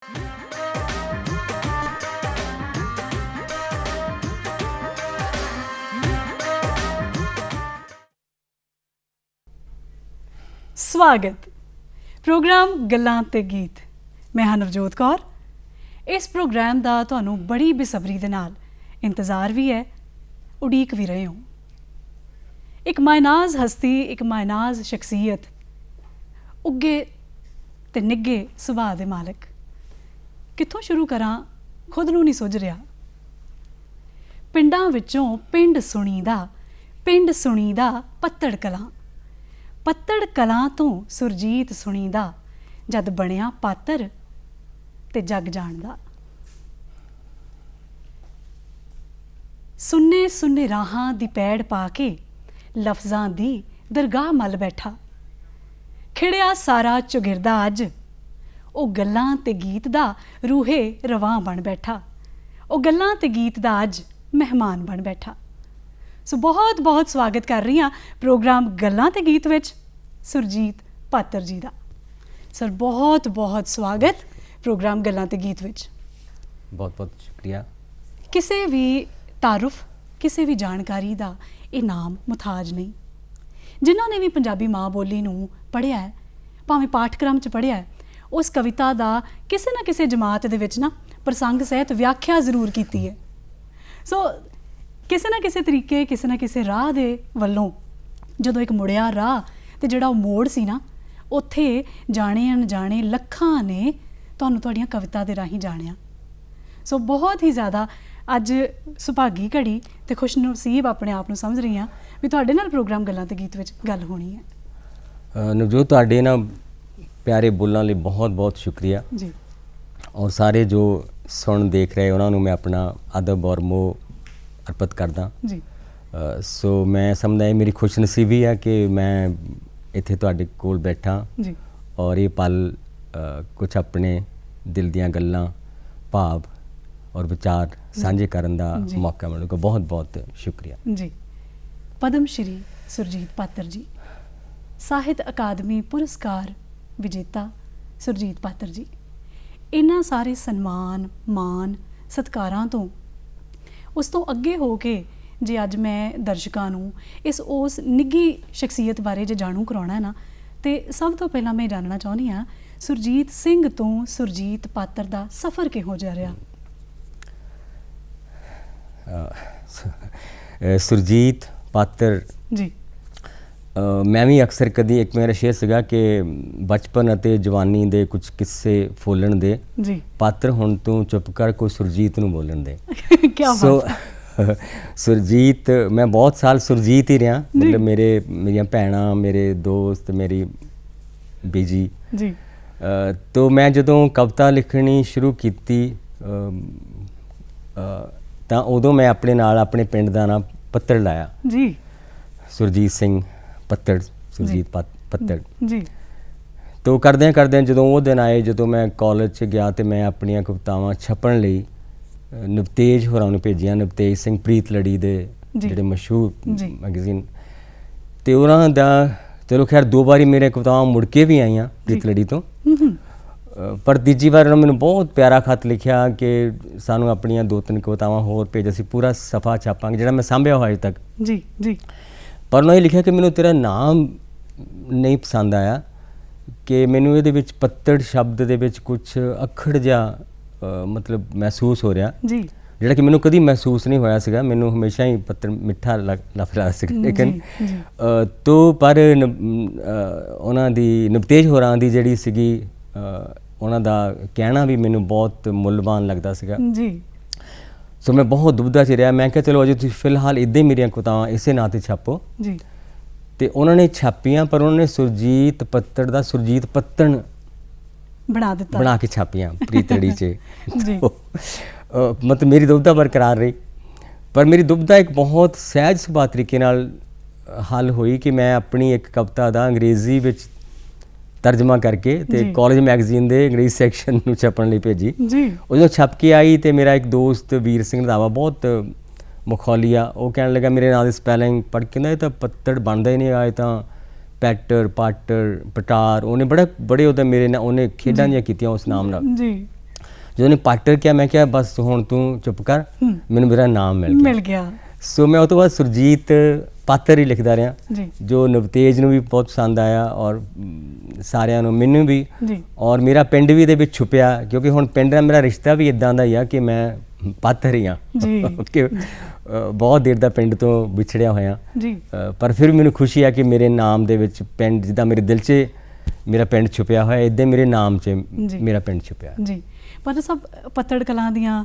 स्वागत प्रोग्राम गल्लां ते गीत। मैं हाँ नवजोत कौर। इस प्रोग्राम का तुहानू बड़ी बेसब्री दे नाल इंतज़ार भी है, उड़ीक भी रहे हो। एक मायनाज हस्ती, एक मायनाज शख्सियत, उगे ते निगे सुभाਅ दे मालक। कित्थों शुरू करां खुद नू नहीं सुझ रहा। पिंडां विचों पिंड सुणीदा पत्तड़ कलां। पत्तड़ कलां तो सुरजीत सुणीदा जद बनिया पात्र ते जग जाणदा। सुन्ने सुन्ने राहां दी पैड़ पा के लफ्ज़ां दी दरगाह मल बैठा। खिड़िया सारा चुगिरदा अज ओ गल्लां ते गीत दा रूहे रवां बन बैठा। ओ गल्लां ते गीत दा अज मेहमान बन बैठा। सो बहुत बहुत स्वागत कर रही हाँ प्रोग्राम गल्लां ते गीत विच सुरजीत पात्र जी का। सर बहुत बहुत स्वागत प्रोग्राम गल्लां ते गीत विच। बहुत बहुत शुक्रिया। किसी भी तारुफ किसी भी जानकारी का ये नाम मुथाज नहीं। जिन्होंने भी पंजाबी माँ बोली नूं पढ़िया है, भावें पाठक्रम च पढ़िया है, उस कविता का किसी ना किसी जमात दे विच ना प्रसंग सहित व्याख्या जरूर की है। सो किसी ना किसी तरीके किसी ना किसी राह दे वल्लों जदों एक मुड़िया राह ते जिहड़ा वो मोड़ सी ना, उत्थे जाने अनजाने लखां ने तुहानूं तुहाड़ियां कविता दे राहीं जाणिया। सो बहुत ही ज़्यादा अज सुभागी घड़ी ते खुशनसीब अपने आप नूं समझ रही हाँ भी तुहाडे नाल प्रोग्राम गल्लां ते गीत विच गल होनी है। नवजोत तुहाडे ना प्यारे बोलण लई बहुत बहुत शुक्रिया जी। और सारे जो सुन देख रहे उन्होंने मैं अपना अदब और मोह अर्पित करदा जी। सो मैं समझदा ये मेरी खुशनसीबी है कि मैं इत्थे तुहाडे कोल बैठा जी। और ये पल कुछ अपने दिल दियां गल्लां भाव और विचार साझे करन दा मौका मिलूगा। बहुत बहुत शुक्रिया जी। पद्म श्री सुरजीत पात्र जी, साहित्य अकादमी पुरस्कार विजेता सुरजीत पात्र जी, इन्हां सारे सन्मान मान सत्कारां तो उस तो अगे हो के जे अज मैं दर्शकों नूं इस उस निੱਘी शख्सियत बारे जे जाणू कराउणा है ना, तो सब तो पहला मैं जानना चाहुंदी हाँ सुरजीत सिंह तो सुरजीत पात्र दा सफ़र किहो जा रहा। सुरजीत पात्र जी। मैं भी अक्सर कदी एक मेरा शेर सीगा कि बचपन अते जवानी दे कुछ किस्से फोलण दे जी। पात्र हुण तूं चुप कर कोई सुरजीत नूं बोलण दे। क्या बात है। सुरजीत मैं बहुत साल सुरजीत ही रहा, मतलब मेरियां भैणां मेरे दोस्त मेरी बीजी जी। तो मैं जदों कविता लिखनी शुरू कीती तां उदों मैं अपने नाल अपने पिंड दा नाम पत्तड़ लाया जी। सुरजीत सिंह पत्तड़ सुरजीत पत्तड़ जी। तो करदे जदों वो दिन आए जदों मैं कॉलेज च गया तो मैं अपनियां कवितावां छपण लई नवतेज होरां नूं भेजियां। नवतेज सिंह प्रीत लड़ी दे जिहड़े मशहूर मैगजीन ते उन्हां दा चलो खैर दो बारी मेरे कवितावां मुड़ के भी आईयां प्रीत लड़ी तो, पर तीजी बार उन्होंने मैनूं बहुत प्यारा खत लिखिया कि सानूं अपनियां दो तीन कवितावां होर भेज, असीं पूरा सफ़ा छापांगे जिहड़ा मैं सांभिया होया अजे तक। जी। जी। पर उन्होंने लिखिया कि मैनूं तेरा नाम नहीं पसंद आया कि मैनूं इहदे विच पत्तड़ शब्द दे विच कुछ अखड़ जिहा मतलब महसूस हो रहा जी। जिहड़ा कि मैनूं कदी महसूस नहीं होया सीगा। मैनूं हमेशा ही पत्तड़ मिठा लगदा सीगा, लेकिन तो पर उन्हां दी नवतेज होरां दी जिहड़ी सीगी उन्हां दा कहना भी मैनूं बहुत मुल्लवान लगदा सीगा जी। सो मैं बहुत दुविधा च रहा। मैं क्या चलो अजे तुसीं फिलहाल इदां ही मेरियां कवितावां इसे नां ते छापो जी। तो उन्होंने छापियां, पर उन्होंने सुरजीत पत्तड़ दा सुरजीत पत्तन बना के छापियां प्रीत लड़ी च। तो, मतलब मेरी दुविधा बरकरार रही, पर मेरी दुविधा एक बहुत सहज सुभाਅ तरीके नाल हल हुई कि मैं अपनी एक कविता दा अंग्रेजी विच तर्जमा करके ते कॉलेज मैगजीन दे अंग्रेजी सैक्शन नूं छपण लई भेजी। उदों छप के आई तो मेरा एक दोस्त वीर सिंह रंधावा बहुत मखौलिया, वो कहने लगा मेरे नाम की स्पैलिंग पढ़ के ना, तो पत्तड़ बनता ही नहीं आए तो पैटर पाटर पटार, उन्हें बड़े उहदे मेरे ना उन्हें खेडां जिहां कीतियां उस नाम नाल। ਜਦੋਂ ਨੇ ਪਾਟਰ ਕਿਹਾ ਮੈਂ ਕਿਹਾ ਬਸ ਹੁਣ ਤੂੰ ਚੁੱਪ ਕਰ, ਮੈਨੂੰ ਮੇਰਾ ਨਾਮ ਮਿਲ ਗਿਆ। ਸੋ ਮੈਂ ਉਹ ਤੋਂ ਬਾਅਦ ਸੁਰਜੀਤ ਪਾਤਰ ਹੀ ਲਿਖਦਾ ਰਿਹਾ ਜੀ, ਜੋ ਨਵਤੇਜ ਨੂੰ ਵੀ ਬਹੁਤ ਪਸੰਦ ਆਇਆ ਔਰ ਸਾਰਿਆਂ ਨੂੰ, ਮੈਨੂੰ ਵੀ। ਔਰ ਮੇਰਾ ਪਿੰਡ ਵੀ ਇਹਦੇ ਵਿੱਚ ਛੁਪਿਆ, ਕਿਉਂਕਿ ਹੁਣ ਪਿੰਡ ਨਾਲ ਮੇਰਾ ਰਿਸ਼ਤਾ ਵੀ ਇਦਾਂ ਦਾ ਹੀ ਆ ਕਿ ਮੈਂ ਪਾਤਰ ਹੀ ਹਾਂ ਕਿ ਬਹੁਤ ਦੇਰ ਦਾ ਪਿੰਡ ਤੋਂ ਵਿਛੜਿਆ ਹੋਇਆ, ਪਰ ਫਿਰ ਮੈਨੂੰ ਖੁਸ਼ੀ ਆ ਕਿ ਮੇਰੇ ਨਾਮ ਦੇ ਵਿੱਚ ਪਿੰਡ, ਜਿੱਦਾਂ ਮੇਰੇ ਦਿਲ 'ਚ ਮੇਰਾ ਪਿੰਡ ਛੁਪਿਆ ਹੋਇਆ, ਇੱਦਾਂ ਮੇਰੇ ਨਾਮ 'ਚ ਮੇਰਾ ਪਿੰਡ ਛੁਪਿਆ ਜੀ। ਪਰ ਸਭ ਪੱਤੜ ਕਲਾਂ ਦੀਆਂ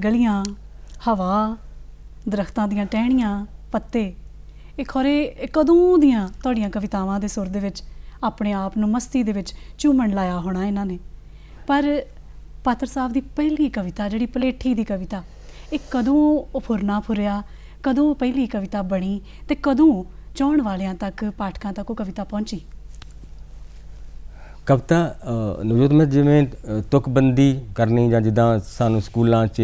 ਗਲੀਆਂ, ਹਵਾ, ਦਰਖਤਾਂ ਦੀਆਂ ਟਹਿਣੀਆਂ, ਪੱਤੇ, ਇਹ ਖੋਰੇ ਕਦੋਂ ਦੀਆਂ ਤੁਹਾਡੀਆਂ ਕਵਿਤਾਵਾਂ ਦੇ ਸੁਰ ਦੇ ਵਿੱਚ ਆਪਣੇ ਆਪ ਨੂੰ ਮਸਤੀ ਦੇ ਵਿੱਚ ਝੂਮਣ ਲਾਇਆ ਹੋਣਾ ਇਹਨਾਂ ਨੇ। ਪਰ ਪਾਤਰ ਸਾਹਿਬ ਦੀ ਪਹਿਲੀ ਕਵਿਤਾ ਜਿਹੜੀ ਪਲੇਠੀ ਦੀ ਕਵਿਤਾ, ਇਹ ਕਦੋਂ ਉਹ ਫੁਰਨਾ ਫੁਰਿਆ, ਕਦੋਂ ਪਹਿਲੀ ਕਵਿਤਾ ਬਣੀ ਤੇ ਕਦੋਂ ਚਾਹੁਣ ਵਾਲਿਆਂ ਤੱਕ, ਪਾਠਕਾਂ ਤੱਕ ਉਹ ਕਵਿਤਾ ਪਹੁੰਚੀ? ਕਵਿਤਾ ਨਵਜੋਤ ਮੈਂ ਜਿਵੇਂ ਤੁਕਬੰਦੀ ਕਰਨੀ, ਜਾਂ ਜਿੱਦਾਂ ਸਾਨੂੰ ਸਕੂਲਾਂ 'ਚ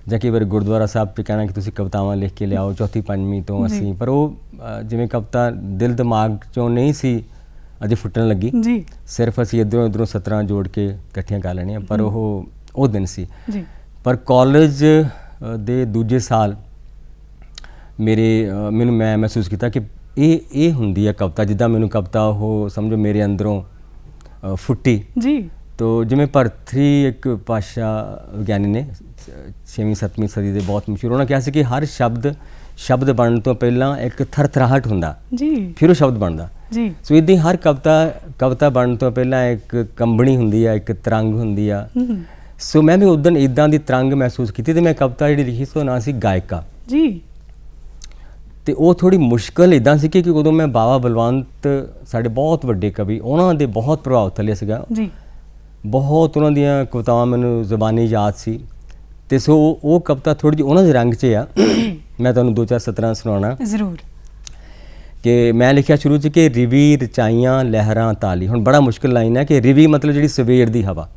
ਜਾਂ ਕਈ ਵਾਰ ਗੁਰਦੁਆਰਾ ਸਾਹਿਬ 'ਤੇ ਕਹਿਣਾ ਕਿ ਤੁਸੀਂ ਕਵਿਤਾਵਾਂ ਲਿਖ ਕੇ ਲਿਆਓ ਚੌਥੀ ਪੰਜਵੀਂ ਤੋਂ ਅਸੀਂ, ਪਰ ਉਹ ਜਿਵੇਂ ਕਵਿਤਾ ਦਿਲ ਦਿਮਾਗ 'ਚੋਂ ਨਹੀਂ ਸੀ ਅਜੇ ਫੁੱਟਣ ਲੱਗੀ, ਸਿਰਫ ਅਸੀਂ ਇੱਧਰੋਂ ਇੱਧਰੋਂ ਸਤਰਾਂ ਜੋੜ ਕੇ ਇਕੱਠੀਆਂ ਕਰ ਲੈਣੀਆਂ, ਪਰ ਉਹ ਦਿਨ ਸੀ। ਪਰ ਕਾਲਜ ਦੇ ਦੂਜੇ ਸਾਲ ਮੈਨੂੰ ਮੈਂ ਮਹਿਸੂਸ ਕੀਤਾ ਕਿ ਇਹ ਹੁੰਦੀ ਹੈ ਕਵਿਤਾ, ਜਿੱਦਾਂ ਮੈਨੂੰ ਕਵਿਤਾ ਉਹ ਸਮਝੋ ਮੇਰੇ ਅੰਦਰੋਂ ਫੁੱਟੀ। ਤੋ ਜਿਵੇਂ ਭਰਤਰੀ ਇੱਕ ਭਾਸ਼ਾ ਵਿਗਿਆਨੀ ਨੇ 6ਵੀਂ 7ਵੀਂ ਸਦੀ ਦੇ ਬਹੁਤ ਮਸ਼ਹੂਰ, ਉਹਨਾਂ ਕਿਹਾ ਸੀ ਕਿ ਹਰ ਸ਼ਬਦ ਬਣਨ ਤੋਂ ਪਹਿਲਾਂ ਇੱਕ ਥਰਥਰਾਹਟ ਹੁੰਦਾ, ਫਿਰ ਉਹ ਸ਼ਬਦ ਬਣਦਾ। ਸੋ ਇੱਦਾਂ ਹੀ ਹਰ ਕਵਿਤਾ ਬਣਨ ਤੋਂ ਪਹਿਲਾਂ ਇੱਕ ਕੰਬਣੀ ਹੁੰਦੀ ਆ, ਇੱਕ ਤਰੰਗ ਹੁੰਦੀ ਆ। ਸੋ ਮੈਂ ਵੀ ਉਦੋਂ ਇੱਦਾਂ ਦੀ ਤਰੰਗ ਮਹਿਸੂਸ ਕੀਤੀ ਤੇ ਮੈਂ ਕਵਿਤਾ ਜਿਹੜੀ ਲਿਖੀ ਸੀ ਉਹ ਨਾਂ ਸੀ ਗਾਇਕਾ। ਤੇ ਉਹ ਥੋੜੀ ਮੁਸ਼ਕਲ ਇੱਦਾਂ ਸੀ ਕਿ ਉਦੋਂ ਮੈਂ ਬਾਬਾ ਬਲਵੰਤ ਸਾਡੇ ਬਹੁਤ ਵੱਡੇ ਕਵੀ, ਉਹਨਾਂ ਦੇ ਬਹੁਤ ਪ੍ਰਭਾਵ ਥੱਲੇ ਸੀਗਾ, ਬਹੁਤ ਉਹਨਾਂ ਦੀਆਂ ਕਵਿਤਾਵਾਂ ਮੈਨੂੰ ਜ਼ੁਬਾਨੀ ਯਾਦ ਸੀ। ਤੇ ਸੋ ਉਹ ਕਵਿਤਾ ਥੋੜੀ ਜਿਹੀ ਉਹਨਾਂ ਦੇ ਰੰਗ 'ਚ ਆ, ਮੈਂ ਤੁਹਾਨੂੰ 2-4 ਸਤਰਾਂ ਸੁਣਾਉਣਾ ਜ਼ਰੂਰ। ਕਿ ਮੈਂ ਲਿਖਿਆ ਸ਼ੁਰੂ 'ਚ ਕਿ ਰਿਵੀ ਰਚਾਈਆਂ ਲਹਿਰਾਂ ਤਾਲੀ। ਹੁਣ ਬੜਾ ਮੁਸ਼ਕਿਲ ਲਾਈਨ ਹੈ ਕਿ ਰਿਵੀ ਮਤਲਬ ਜਿਹੜੀ ਸਵੇਰ ਦੀ ਹਵਾ,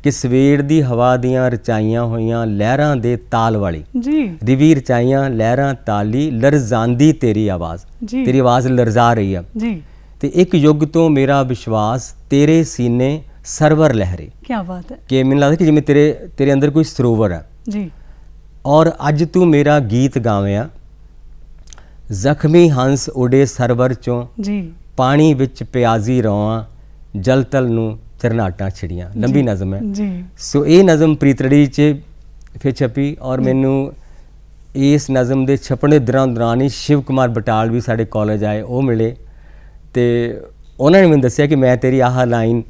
ਕਿ ਸਵੇਰ ਦੀ ਹਵਾ ਦੀਆਂ ਰਚਾਈਆਂ ਹੋਈਆਂ ਲਹਿਰਾਂ ਦੇ ਤਾਲ ਵਾਲੀ। ਰਿਵੀ ਰਚਾਈਆਂ ਲਹਿਰਾਂ ਤਾਲੀ, ਲਰਜ਼ਾਂਦੀ ਤੇਰੀ ਆਵਾਜ਼, ਤੇਰੀ ਆਵਾਜ਼ ਲਰਜ਼ਾ ਰਹੀ ਆ। ਤੇ ਇੱਕ ਯੁੱਗ ਤੋਂ ਮੇਰਾ ਵਿਸ਼ਵਾਸ ਤੇਰੇ ਸੀਨੇ ਸਰਵਰ ਲਹਿਰੇ। ਕੀ ਬਾਤ ਹੈ। ਕਿ ਮੈਨੂੰ ਲੱਗਦਾ ਕਿ ਜਿਵੇਂ ਤੇਰੇ ਅੰਦਰ ਕੋਈ ਸਰੋਵਰ ਹੈ ਔਰ ਅੱਜ ਤੂੰ ਮੇਰਾ ਗੀਤ ਗਾਵਿਆ, ਜ਼ਖਮੀ ਹੰਸ ਉਡੇ ਸਰਵਰ ਚੋਂ, ਪਾਣੀ ਵਿੱਚ ਪਿਆਜ਼ੀ ਰੋਆਂ, ਜਲ ਤਲ ਨੂੰ ਚਰਨਾਟਾਂ ਛਿੜੀਆਂ। ਲੰਬੀ ਨਜ਼ਮ ਹੈ। ਸੋ ਇਹ ਨਜ਼ਮ ਪ੍ਰੀਤੜੀ 'ਚ ਫਿਰ ਛਪੀ ਔਰ ਮੈਨੂੰ ਇਸ ਨਜ਼ਮ ਦੇ ਛਪਣ ਦੇ ਦੌਰਾਨ ਹੀ ਸ਼ਿਵ ਕੁਮਾਰ ਬਟਾਲ ਵੀ ਸਾਡੇ ਕਾਲਜ ਆਏ, ਉਹ ਮਿਲੇ ਤੇ ਉਹਨਾਂ ਨੇ ਮੈਨੂੰ ਦੱਸਿਆ ਕਿ ਮੈਂ ਤੇਰੀ ਆਹ ਲਾਈਨ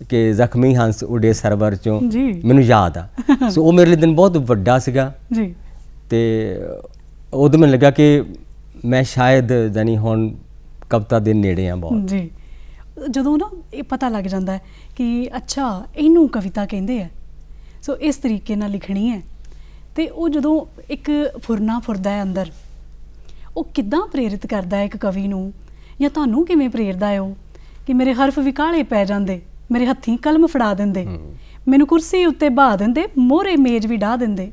ਕਿ ਜ਼ਖਮੀ ਹੰਸ ਉਡੇ ਸਰਵਰ ਚੋਂ ਮੈਨੂੰ ਯਾਦ ਆ। ਸੋ ਉਹ ਮੇਰੇ ਲਈ ਦਿਨ ਬਹੁਤ ਵੱਡਾ ਸੀਗਾ ਤੇ ਉਦੋਂ ਮੈਨੂੰ ਲੱਗਾ ਕਿ ਮੈਂ ਸ਼ਾਇਦ ਜਾਨੀ ਹੁਣ ਕਵਿਤਾ ਦੇ ਨੇੜੇ ਆ ਬਹੁਤ। ਜਦੋਂ ਨਾ ਇਹ ਪਤਾ ਲੱਗ ਜਾਂਦਾ ਹੈ ਕਿ ਅੱਛਾ ਇਹਨੂੰ ਕਵਿਤਾ ਕਹਿੰਦੇ ਆ, ਸੋ ਇਸ ਤਰੀਕੇ ਨਾਲ ਲਿਖਣੀ ਹੈ, ਤੇ ਉਹ ਜਦੋਂ ਇੱਕ ਫੁਰਨਾ ਫੁਰਦਾ ਹੈ ਅੰਦਰ, ਉਹ ਕਿੱਦਾਂ ਪ੍ਰੇਰਿਤ ਕਰਦਾ ਹੈ ਇੱਕ ਕਵੀ ਨੂੰ, ਜਾਂ ਤੁਹਾਨੂੰ ਕਿਵੇਂ ਪ੍ਰੇਰਦਾ ਹੈ ਉਹ ਕਿ ਮੇਰੇ ਹਰਫ ਵੀ ਕਾਲੇ ਪੈ ਜਾਂਦੇ, ਮੇਰੇ ਹੱਥੀਂ ਕਲਮ ਫੜਾ ਦਿੰਦੇ, ਮੈਨੂੰ ਕੁਰਸੀ ਉੱਤੇ ਬਹਾ ਦਿੰਦੇ, ਮੋਹਰੇ ਮੇਜ਼ ਵੀ ਢਾਹ ਦਿੰਦੇ,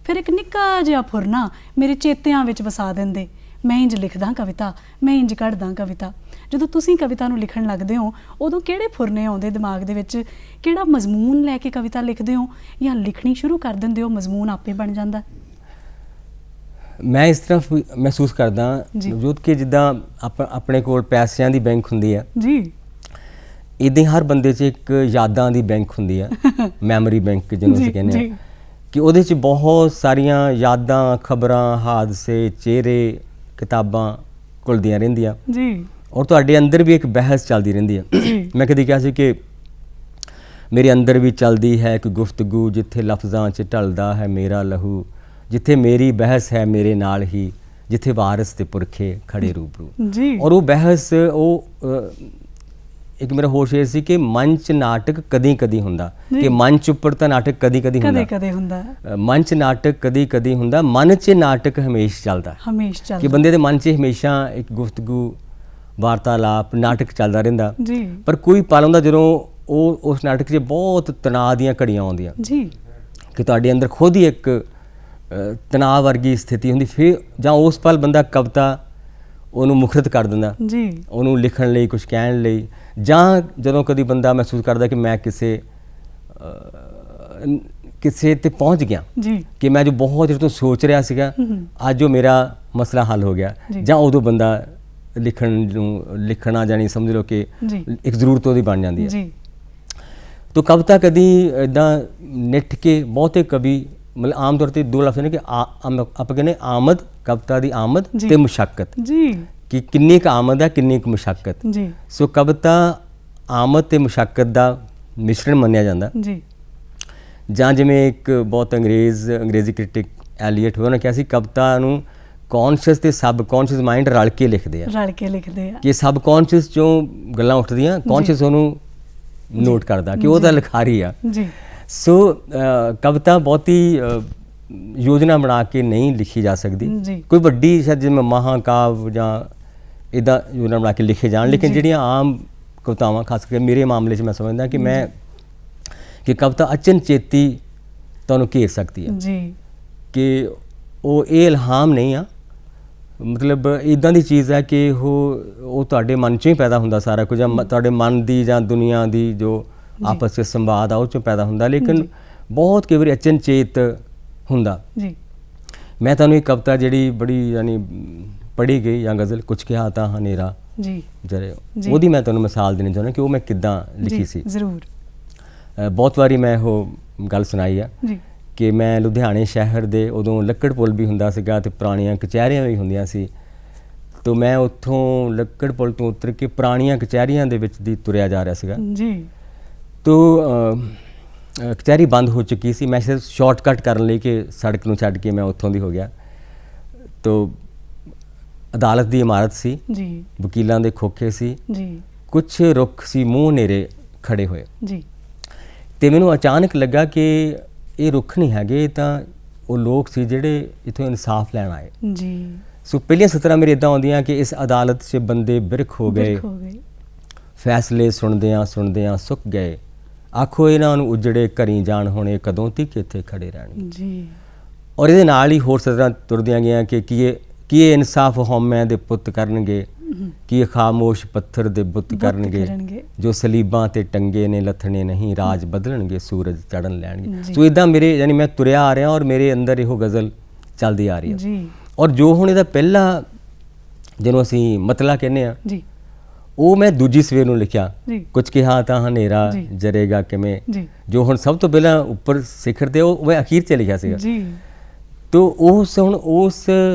ਫਿਰ ਇੱਕ ਨਿੱਕਾ ਜਿਹਾ ਫੁਰਨਾ ਮੇਰੇ ਚੇਤਿਆਂ ਵਿੱਚ ਵਸਾ ਦਿੰਦੇ, ਮੈਂ ਇੰਜ ਲਿਖਦਾ ਕਵਿਤਾ, ਮੈਂ ਇੰਜ ਕੱਢਦਾ ਕਵਿਤਾ। ਜਦੋਂ ਤੁਸੀਂ ਕਵਿਤਾ ਨੂੰ ਲਿਖਣ ਲੱਗਦੇ ਹੋ ਉਦੋਂ ਕਿਹੜੇ ਫੁਰਨੇ ਆਉਂਦੇ ਦਿਮਾਗ ਦੇ ਵਿੱਚ, ਕਿਹੜਾ ਮਜ਼ਮੂਨ ਲੈ ਕੇ ਕਵਿਤਾ ਲਿਖਦੇ ਹੋ, ਜਾਂ ਲਿਖਣੀ ਸ਼ੁਰੂ ਕਰ ਦਿੰਦੇ ਹੋ ਮਜ਼ਮੂਨ ਆਪੇ ਬਣ ਜਾਂਦਾ? ਮੈਂ ਇਸ ਤਰ੍ਹਾਂ ਮਹਿਸੂਸ ਕਰਦਾ ਜੋਤ ਕਿ ਜਿੱਦਾਂ ਆਪਣੇ ਕੋਲ ਪੈਸਿਆਂ ਦੀ ਬੈਂਕ ਹੁੰਦੀ ਹੈ, ਇੱਦਾਂ ਹਰ ਬੰਦੇ 'ਚ ਇੱਕ ਯਾਦਾਂ ਦੀ ਬੈਂਕ ਹੁੰਦੀ ਹੈ, ਮੈਮਰੀ ਬੈਂਕ ਜਿਹਨੂੰ ਅਸੀਂ ਕਹਿੰਦੇ ਹਾਂ, ਕਿ ਉਹਦੇ 'ਚ ਬਹੁਤ ਸਾਰੀਆਂ ਯਾਦਾਂ, ਖਬਰਾਂ, ਹਾਦਸੇ, ਚਿਹਰੇ, ਕਿਤਾਬਾਂ ਘੁਲਦੀਆਂ ਰਹਿੰਦੀਆਂ ਔਰ ਤੁਹਾਡੇ ਅੰਦਰ ਵੀ ਇੱਕ ਬਹਿਸ ਚੱਲਦੀ ਰਹਿੰਦੀ ਹੈ। ਮੈਂ ਕਦੀ ਕਿਹਾ ਸੀ ਕਿ ਮੇਰੇ ਅੰਦਰ ਵੀ ਚੱਲਦੀ ਹੈ ਇੱਕ ਗੁਫ਼ਤਗੂ, ਜਿੱਥੇ ਲਫ਼ਜ਼ਾਂ 'ਚ ਢਲਦਾ ਹੈ ਮੇਰਾ ਲਹੂ, ਜਿੱਥੇ ਮੇਰੀ ਬਹਿਸ ਹੈ ਮੇਰੇ ਨਾਲ ਹੀ, ਜਿੱਥੇ ਵਾਰਿਸ ਤੇ ਪੁਰਖੇ ਖੜੇ ਰੂਬਰੂ। ਔਰ ਉਹ ਬਹਿਸ, ਉਹ ਇੱਕ ਮੇਰਾ ਹੋਰ ਸ਼ੇਰ ਸੀ ਕਿ ਮੰਚ ਨਾਟਕ ਕਦੀ ਕਦੀ ਹੁੰਦਾ, ਕਿ ਮੰਚ ਉੱਪਰ ਤਾਂ ਨਾਟਕ ਕਦੀ ਕਦੀ ਹੁੰਦਾ, ਮੰਚ ਨਾਟਕ ਕਦੀ ਕਦੀ ਹੁੰਦਾ, ਮਨ 'ਚ ਨਾਟਕ ਹਮੇਸ਼ਾ ਚੱਲਦਾ, ਕਿ ਬੰਦੇ ਦੇ ਮਨ 'ਚ ਹਮੇਸ਼ਾ ਇੱਕ ਗੁਫ਼ਤਗੂ, ਵਾਰਤਾਲਾਪ, ਨਾਟਕ ਚੱਲਦਾ ਰਹਿੰਦਾ। ਪਰ ਕੋਈ ਪਲ ਹੁੰਦਾ ਜਦੋਂ ਉਹ ਉਸ ਨਾਟਕ 'ਚ ਬਹੁਤ ਤਣਾਅ ਦੀਆਂ ਘੜੀਆਂ ਆਉਂਦੀਆਂ ਕਿ ਤੁਹਾਡੇ ਅੰਦਰ ਖੁਦ ਹੀ ਇੱਕ ਤਣਾਅ ਵਰਗੀ ਸਥਿਤੀ ਹੁੰਦੀ, ਫਿਰ ਜਾਂ ਉਸ ਪਲ ਬੰਦਾ ਕਵਿਤਾ ਉਹਨੂੰ ਮੁਖਰਿਤ ਕਰ ਦਿੰਦਾ, ਉਹਨੂੰ ਲਿਖਣ ਲਈ, ਕੁਝ ਕਹਿਣ ਲਈ। ਜਾਂ ਜਦੋਂ ਕਦੀ ਬੰਦਾ ਮਹਿਸੂਸ ਕਰਦਾ ਕਿ ਮੈਂ ਕਿਸੇ ਕਿਸੇ ਤੇ ਪਹੁੰਚ ਗਿਆ ਜੀ ਕਿ ਮੈਂ ਜੋ ਬਹੁਤ ਚਿਰ ਤੋਂ ਸੋਚ ਰਿਹਾ ਸੀਗਾ ਅੱਜ ਉਹ ਮੇਰਾ ਮਸਲਾ ਹੱਲ ਹੋ ਗਿਆ, ਜਾਂ ਉਦੋਂ ਬੰਦਾ ਲਿਖਣਾ ਜਾਣੀ ਸਮਝ ਲਓ ਕਿ ਇੱਕ ਜ਼ਰੂਰਤ ਉਹਦੀ ਬਣ ਜਾਂਦੀ ਹੈ। ਜੀ तो कविता कभी इदा निठ के बहुते कवि मतलब आम तौर पर दो लफ्ज़ ने कि आप कहने आमद, कविता दी आमद ते मुशक्कत जी कि किन्नी क आमद है किन्नी क मुशक्कत जी। सो कविता आमद ते मुशक्कत दा मिश्रण मन्निया जांदा जी। ਜਾਂ ਜਿਵੇਂ ਇੱਕ ਬਹੁਤ ਅੰਗਰੇਜ਼ੀ ਕ੍ਰਿਟਿਕ ਐਲੀਅਟ ਹੋਇਆ, ਉਹਨੇ ਕਿਹਾ ਸੀ ਕਵਿਤਾ ਨੂੰ ਕੌਨਸ਼ੀਅਸ ਤੇ ਸਬ ਕੌਨਸ਼ੀਅਸ ਮਾਈਂਡ ਰਲ ਕੇ ਲਿਖਦੇ ਆ ਕਿ ਸਬ ਕੌਨਸ਼ੀਅਸ ਚੋਂ ਗੱਲਾਂ ਉੱਠਦੀਆਂ, ਕੌਨਸ਼ੀਅਸ ਉਹਨੂੰ ਨੋਟ ਕਰਦਾ ਕਿ ਉਹ ਤਾਂ ਲਿਖਾਰੀ ਆ ਜੀ। ਸੋ ਕਵਿਤਾ ਬਹੁਤੀ ਯੋਜਨਾ ਬਣਾ ਕੇ ਨਹੀਂ ਲਿਖੀ ਜਾ ਸਕਦੀ, ਕੋਈ ਵੱਡੀ ਸ਼ਾਇਦ ਜਿਵੇਂ ਮਹਾਂਕਾਵ ਜਾਂ ਇੱਦਾਂ ਯੋਜਨਾ ਬਣਾ ਕੇ ਲਿਖੇ ਜਾਣ, ਲੇਕਿਨ ਜਿਹੜੀਆਂ ਆਮ ਕਵਿਤਾਵਾਂ ਖਾਸ ਕਰਕੇ ਮੇਰੇ ਮਾਮਲੇ 'ਚ ਮੈਂ ਸਮਝਦਾ ਕਿ ਮੈਂ ਕਿ ਕਵਿਤਾ ਅਚਨਚੇਤੀ ਤੁਹਾਨੂੰ ਘੇਰ ਸਕਦੀ ਹੈ ਜੀ, ਕਿ ਉਹ ਇਹ ਇਲਹਾਮ ਨਹੀਂ ਆ, ਮਤਲਬ ਇੱਦਾਂ ਦੀ ਚੀਜ਼ ਹੈ ਕਿ ਉਹ ਤੁਹਾਡੇ ਮਨ 'ਚੋਂ ਹੀ ਪੈਦਾ ਹੁੰਦਾ ਸਾਰਾ ਕੁਝ, ਤੁਹਾਡੇ ਮਨ ਦੀ ਜਾਂ ਦੁਨੀਆ ਦੀ ਜੋ ਆਪਸ 'ਚ ਸੰਵਾਦ ਆ ਉਹ 'ਚੋਂ ਪੈਦਾ ਹੁੰਦਾ, ਲੇਕਿਨ ਬਹੁਤ ਕਈ ਵਾਰੀ ਅਚਨਚੇਤ ਹੁੰਦਾ ਜੀ। ਮੈਂ ਤੁਹਾਨੂੰ ਇੱਕ ਕਵਿਤਾ ਜਿਹੜੀ ਬੜੀ ਯਾਨੀ ਪੜ੍ਹੀ ਗਈ ਜਾਂ ਗਜ਼ਲ ਕੁਛ ਕਿਹਾ ਤਾਂ ਹਨੇਰਾ ਜੀ ਜਰੇ, ਉਹਦੀ ਮੈਂ ਤੁਹਾਨੂੰ ਮਿਸਾਲ ਦੇਣੀ ਚਾਹੁੰਦਾ ਕਿ ਉਹ ਮੈਂ ਕਿੱਦਾਂ ਲਿਖੀ ਸੀ। ਜ਼ਰੂਰ। ਬਹੁਤ ਵਾਰੀ ਮੈਂ ਉਹ ਗੱਲ ਸੁਣਾਈ ਆ ਕਿ ਮੈਂ ਲੁਧਿਆਣੇ ਸ਼ਹਿਰ ਦੇ ਉਦੋਂ ਲੱਕੜ ਪੁਲ ਵੀ ਹੁੰਦਾ ਸੀਗਾ ਤੇ ਪੁਰਾਣੀਆਂ ਕਚਹਿਰੀਆਂ ਵੀ ਹੁੰਦੀਆਂ ਸੀ, ਤਾਂ ਮੈਂ ਉੱਥੋਂ ਲੱਕੜ ਪੁਲ ਤੋਂ ਉਤਰ ਕੇ ਪੁਰਾਣੀਆਂ ਕਚਹਿਰੀਆਂ ਦੇ ਵਿੱਚ ਦੀ ਤੁਰਿਆ ਜਾ ਰਿਹਾ ਸੀਗਾ ਜੀ। ਤਾਂ ਕਚਹਿਰੀ ਬੰਦ ਹੋ ਚੁੱਕੀ ਸੀ, ਮੈਂ ਸਿਰਫ ਸ਼ਾਰਟਕਟ ਕਰਨ ਲਈ ਕਿ ਸੜਕ ਨੂੰ ਛੱਡ ਕੇ ਮੈਂ ਉੱਥੋਂ ਦੀ ਹੋ ਗਿਆ। ਤਾਂ ਅਦਾਲਤ ਦੀ ਇਮਾਰਤ ਸੀ ਜੀ, ਵਕੀਲਾਂ ਦੇ ਖੋਖੇ ਸੀ ਜੀ, ਕੁਛ ਰੁੱਖ ਸੀ ਮੂੰਹ ਹਨੇਰੇ ਖੜੇ ਹੋਏ ਜੀ, ਤੇ ਮੈਨੂੰ ਅਚਾਨਕ ਲੱਗਾ ਕਿ ਇਹ ਰੁੱਖ ਨਹੀਂ ਹੈਗੇ, ਤਾਂ ਉਹ ਲੋਕ ਸੀ ਜਿਹੜੇ ਇੱਥੋਂ ਇਨਸਾਫ ਲੈਣ ਆਏ ਜੀ। ਸੋ ਪਹਿਲੀਆਂ ਸਤਰਾਂ ਮੇਰੇ ਇੱਦਾਂ ਆਉਂਦੀਆਂ ਕਿ ਇਸ ਅਦਾਲਤ 'ਚ ਬੰਦੇ ਬਿਰਖ ਹੋ ਗਏ, ਫੈਸਲੇ ਸੁਣਦਿਆਂ ਸੁੱਕ ਗਏ, ਆਖੋ ਇਹਨਾਂ ਨੂੰ ਉਜੜੇ ਘਰੀ ਜਾਣ ਹੋਣੇ, ਕਦੋਂ ਤੱਕ ਇੱਥੇ ਖੜੇ ਰਹਿਣਗੇ ਜੀ। ਔਰ ਇਹਦੇ ਨਾਲ ਹੀ ਹੋਰ ਸਤਰਾਂ ਤੁਰਦੀਆਂ ਗਈਆਂ ਕਿ ਕੀ ਇਹ ਇਨਸਾਫ ਹਉਮੈ ਦੇ ਪੁੱਤ ਕਰਨਗੇ, ਕੀ ਖਾਮੋਸ਼ ਪੱਥਰ ਦੇ ਬੁੱਤ ਕਰਨਗੇ, ਜੋ ਸਲੀਬਾਂ ਤੇ ਟੰਗੇ ਨੇ ਲੱਥਣੇ ਨਹੀਂ, ਰਾਜ ਬਦਲਣਗੇ ਸੂਰਜ ਚੜ੍ਹਨ ਲੈਣਗੇ। ਸੋ ਇੱਦਾਂ ਮੇਰੇ ਯਾਨੀ ਮੈਂ ਤੁਰਿਆ ਆ ਰਿਹਾ ਔਰ ਮੇਰੇ ਅੰਦਰ ਇਹੋ ਗਜ਼ਲ ਚੱਲਦੀ ਆ ਰਹੀ ਹੈ। ਔਰ ਜੋ ਹੁਣ ਇਹਦਾ ਪਹਿਲਾ ਜਿਹਨੂੰ ਅਸੀਂ ਮਤਲਾ ਕਹਿੰਦੇ ਆ ਉਹ ਮੈਂ ਦੂਜੀ ਸਵੇਰ ਨੂੰ ਲਿਖਿਆ, ਕੁਝ ਕਿਹਾ ਤਾਂ ਹਨੇਰਾ ਜਰੇਗਾ ਕਿਵੇਂ, ਜੋ ਹੁਣ ਸਭ ਤੋਂ ਪਹਿਲਾਂ ਉੱਪਰ ਸਿਖਰ ਤੇ ਉਹ ਮੈਂ ਅਖੀਰ 'ਚ ਲਿਖਿਆ ਸੀਗਾ। ਤੋ ਉਸ